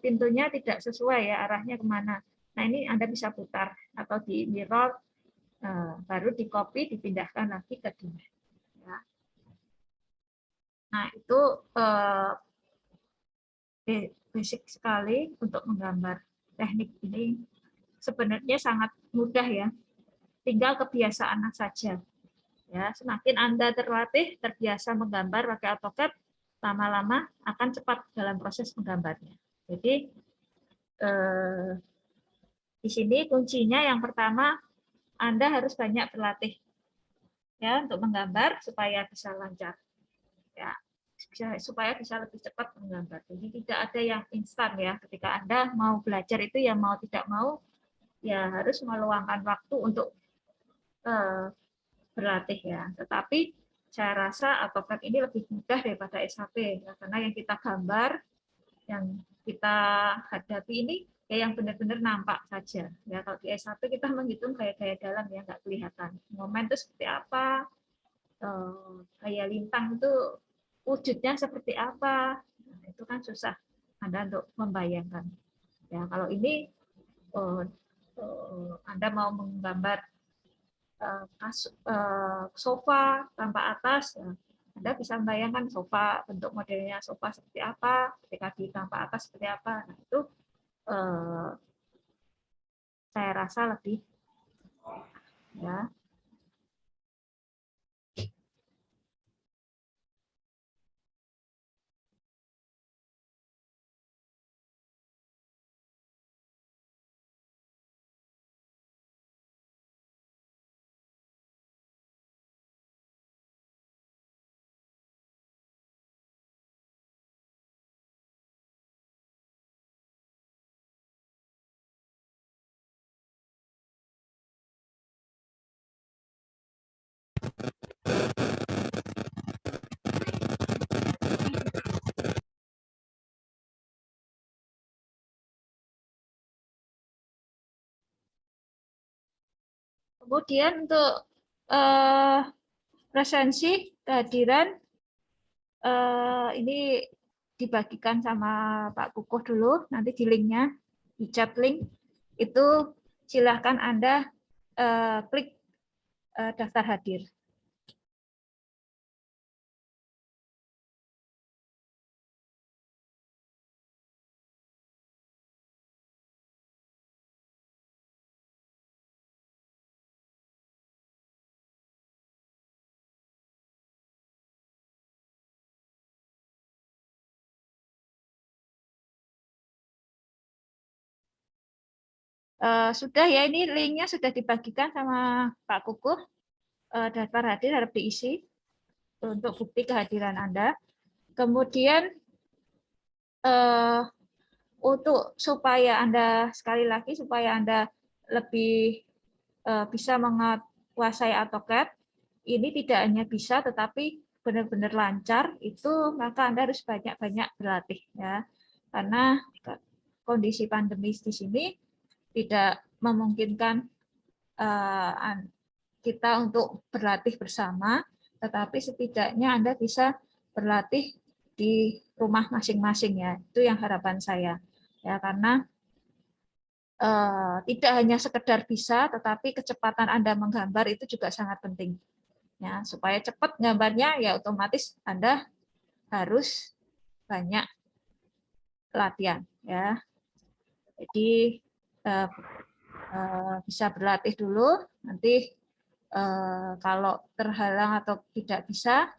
pintunya tidak sesuai, ya, arahnya kemana. Nah, ini Anda bisa putar atau di mirror, baru di copy, dipindahkan lagi ke sini. Ya. Nah, itu basic sekali untuk menggambar. Teknik ini sebenarnya sangat mudah, ya. Tinggal kebiasaan saja. Ya, semakin Anda terlatih, terbiasa menggambar pakai AutoCAD, lama-lama akan cepat dalam proses menggambarnya. Jadi di sini kuncinya yang pertama, Anda harus banyak berlatih, ya, untuk menggambar supaya bisa lancar, ya, supaya bisa lebih cepat menggambar. Jadi tidak ada yang instan, ya. Ketika Anda mau belajar itu, ya mau tidak mau, ya harus meluangkan waktu untuk berlatih, ya. Tetapi saya rasa AutoCAD ini lebih mudah daripada SAP, ya, karena yang kita gambar, yang kita hadapi ini ya yang benar-benar nampak saja. Ya, kalau di SAP kita menghitung gaya-gaya dalam, ya nggak kelihatan. Momen itu seperti apa, gaya lintang itu wujudnya seperti apa, nah, itu kan susah Anda untuk membayangkan. Ya, kalau ini Anda mau menggambar sofa tanpa atas, ya, Anda bisa membayangkan sofa, bentuk modelnya sofa seperti apa, ketika di tanpa atas seperti apa. Nah, itu saya rasa lebih, ya. Kemudian untuk presensi kehadiran, ini dibagikan sama Pak Kukuh dulu, nanti di linknya, di chat link, itu silahkan Anda klik daftar hadir. Sudah, ya, ini linknya sudah dibagikan sama Pak Kukuh, daftar hadir harap diisi untuk bukti kehadiran Anda. Kemudian untuk supaya Anda, sekali lagi, supaya Anda lebih bisa menguasai AutoCAD, ini tidak hanya bisa tetapi benar-benar lancar, itu maka Anda harus banyak-banyak berlatih ya. Karena kondisi pandemi di sini tidak memungkinkan kita untuk berlatih bersama, tetapi setidaknya Anda bisa berlatih di rumah masing-masing ya. Itu yang harapan saya. Ya, karena tidak hanya sekedar bisa, tetapi kecepatan Anda menggambar itu juga sangat penting. Ya, supaya cepat gambarnya, ya otomatis Anda harus banyak latihan. Ya, jadi bisa berlatih dulu. Nanti kalau terhalang atau tidak bisa,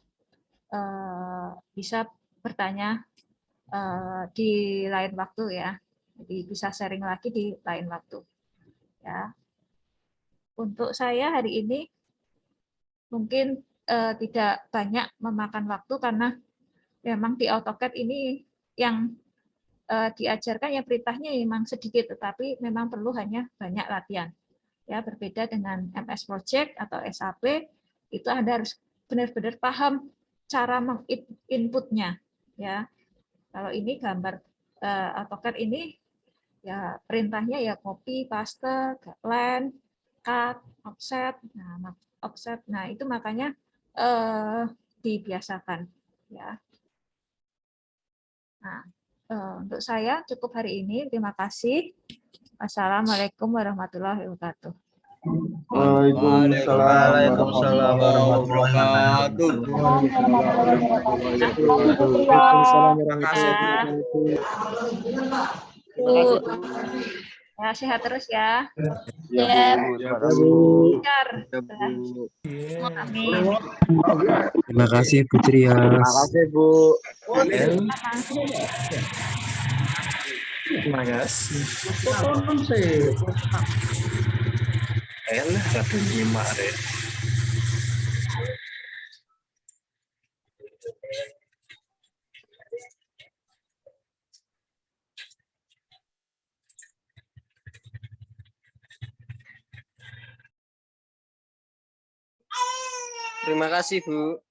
bisa bertanya di lain waktu ya. Jadi bisa sharing lagi di lain waktu. Ya. Untuk saya hari ini mungkin tidak banyak memakan waktu karena memang di AutoCAD ini yang diajarkan ya perintahnya memang sedikit, tetapi memang perlu hanya banyak latihan. Ya, berbeda dengan MS Project atau SAP, itu Anda harus benar-benar paham cara menginputnya. Ya, kalau ini gambar AutoCAD ini ya perintahnya ya copy, paste, line, cut, offset. Nah, offset. Nah, itu makanya dibiasakan ya. Nah, untuk saya cukup hari ini. Terima kasih. Assalamualaikum warahmatullahi wabarakatuh. Waalaikumsalam warahmatullahi wabarakatuh. Waalaikumsalam warahmatullahi Bu, ya, sehat terus ya. Ya, Bu. Terima kasih, Bu. Lancar. Amin. Terima kasih Putri ya. Terima kasih, Bu. Terima kasih. Potong sih. Elah, satu lima deh. Terima kasih, Bu.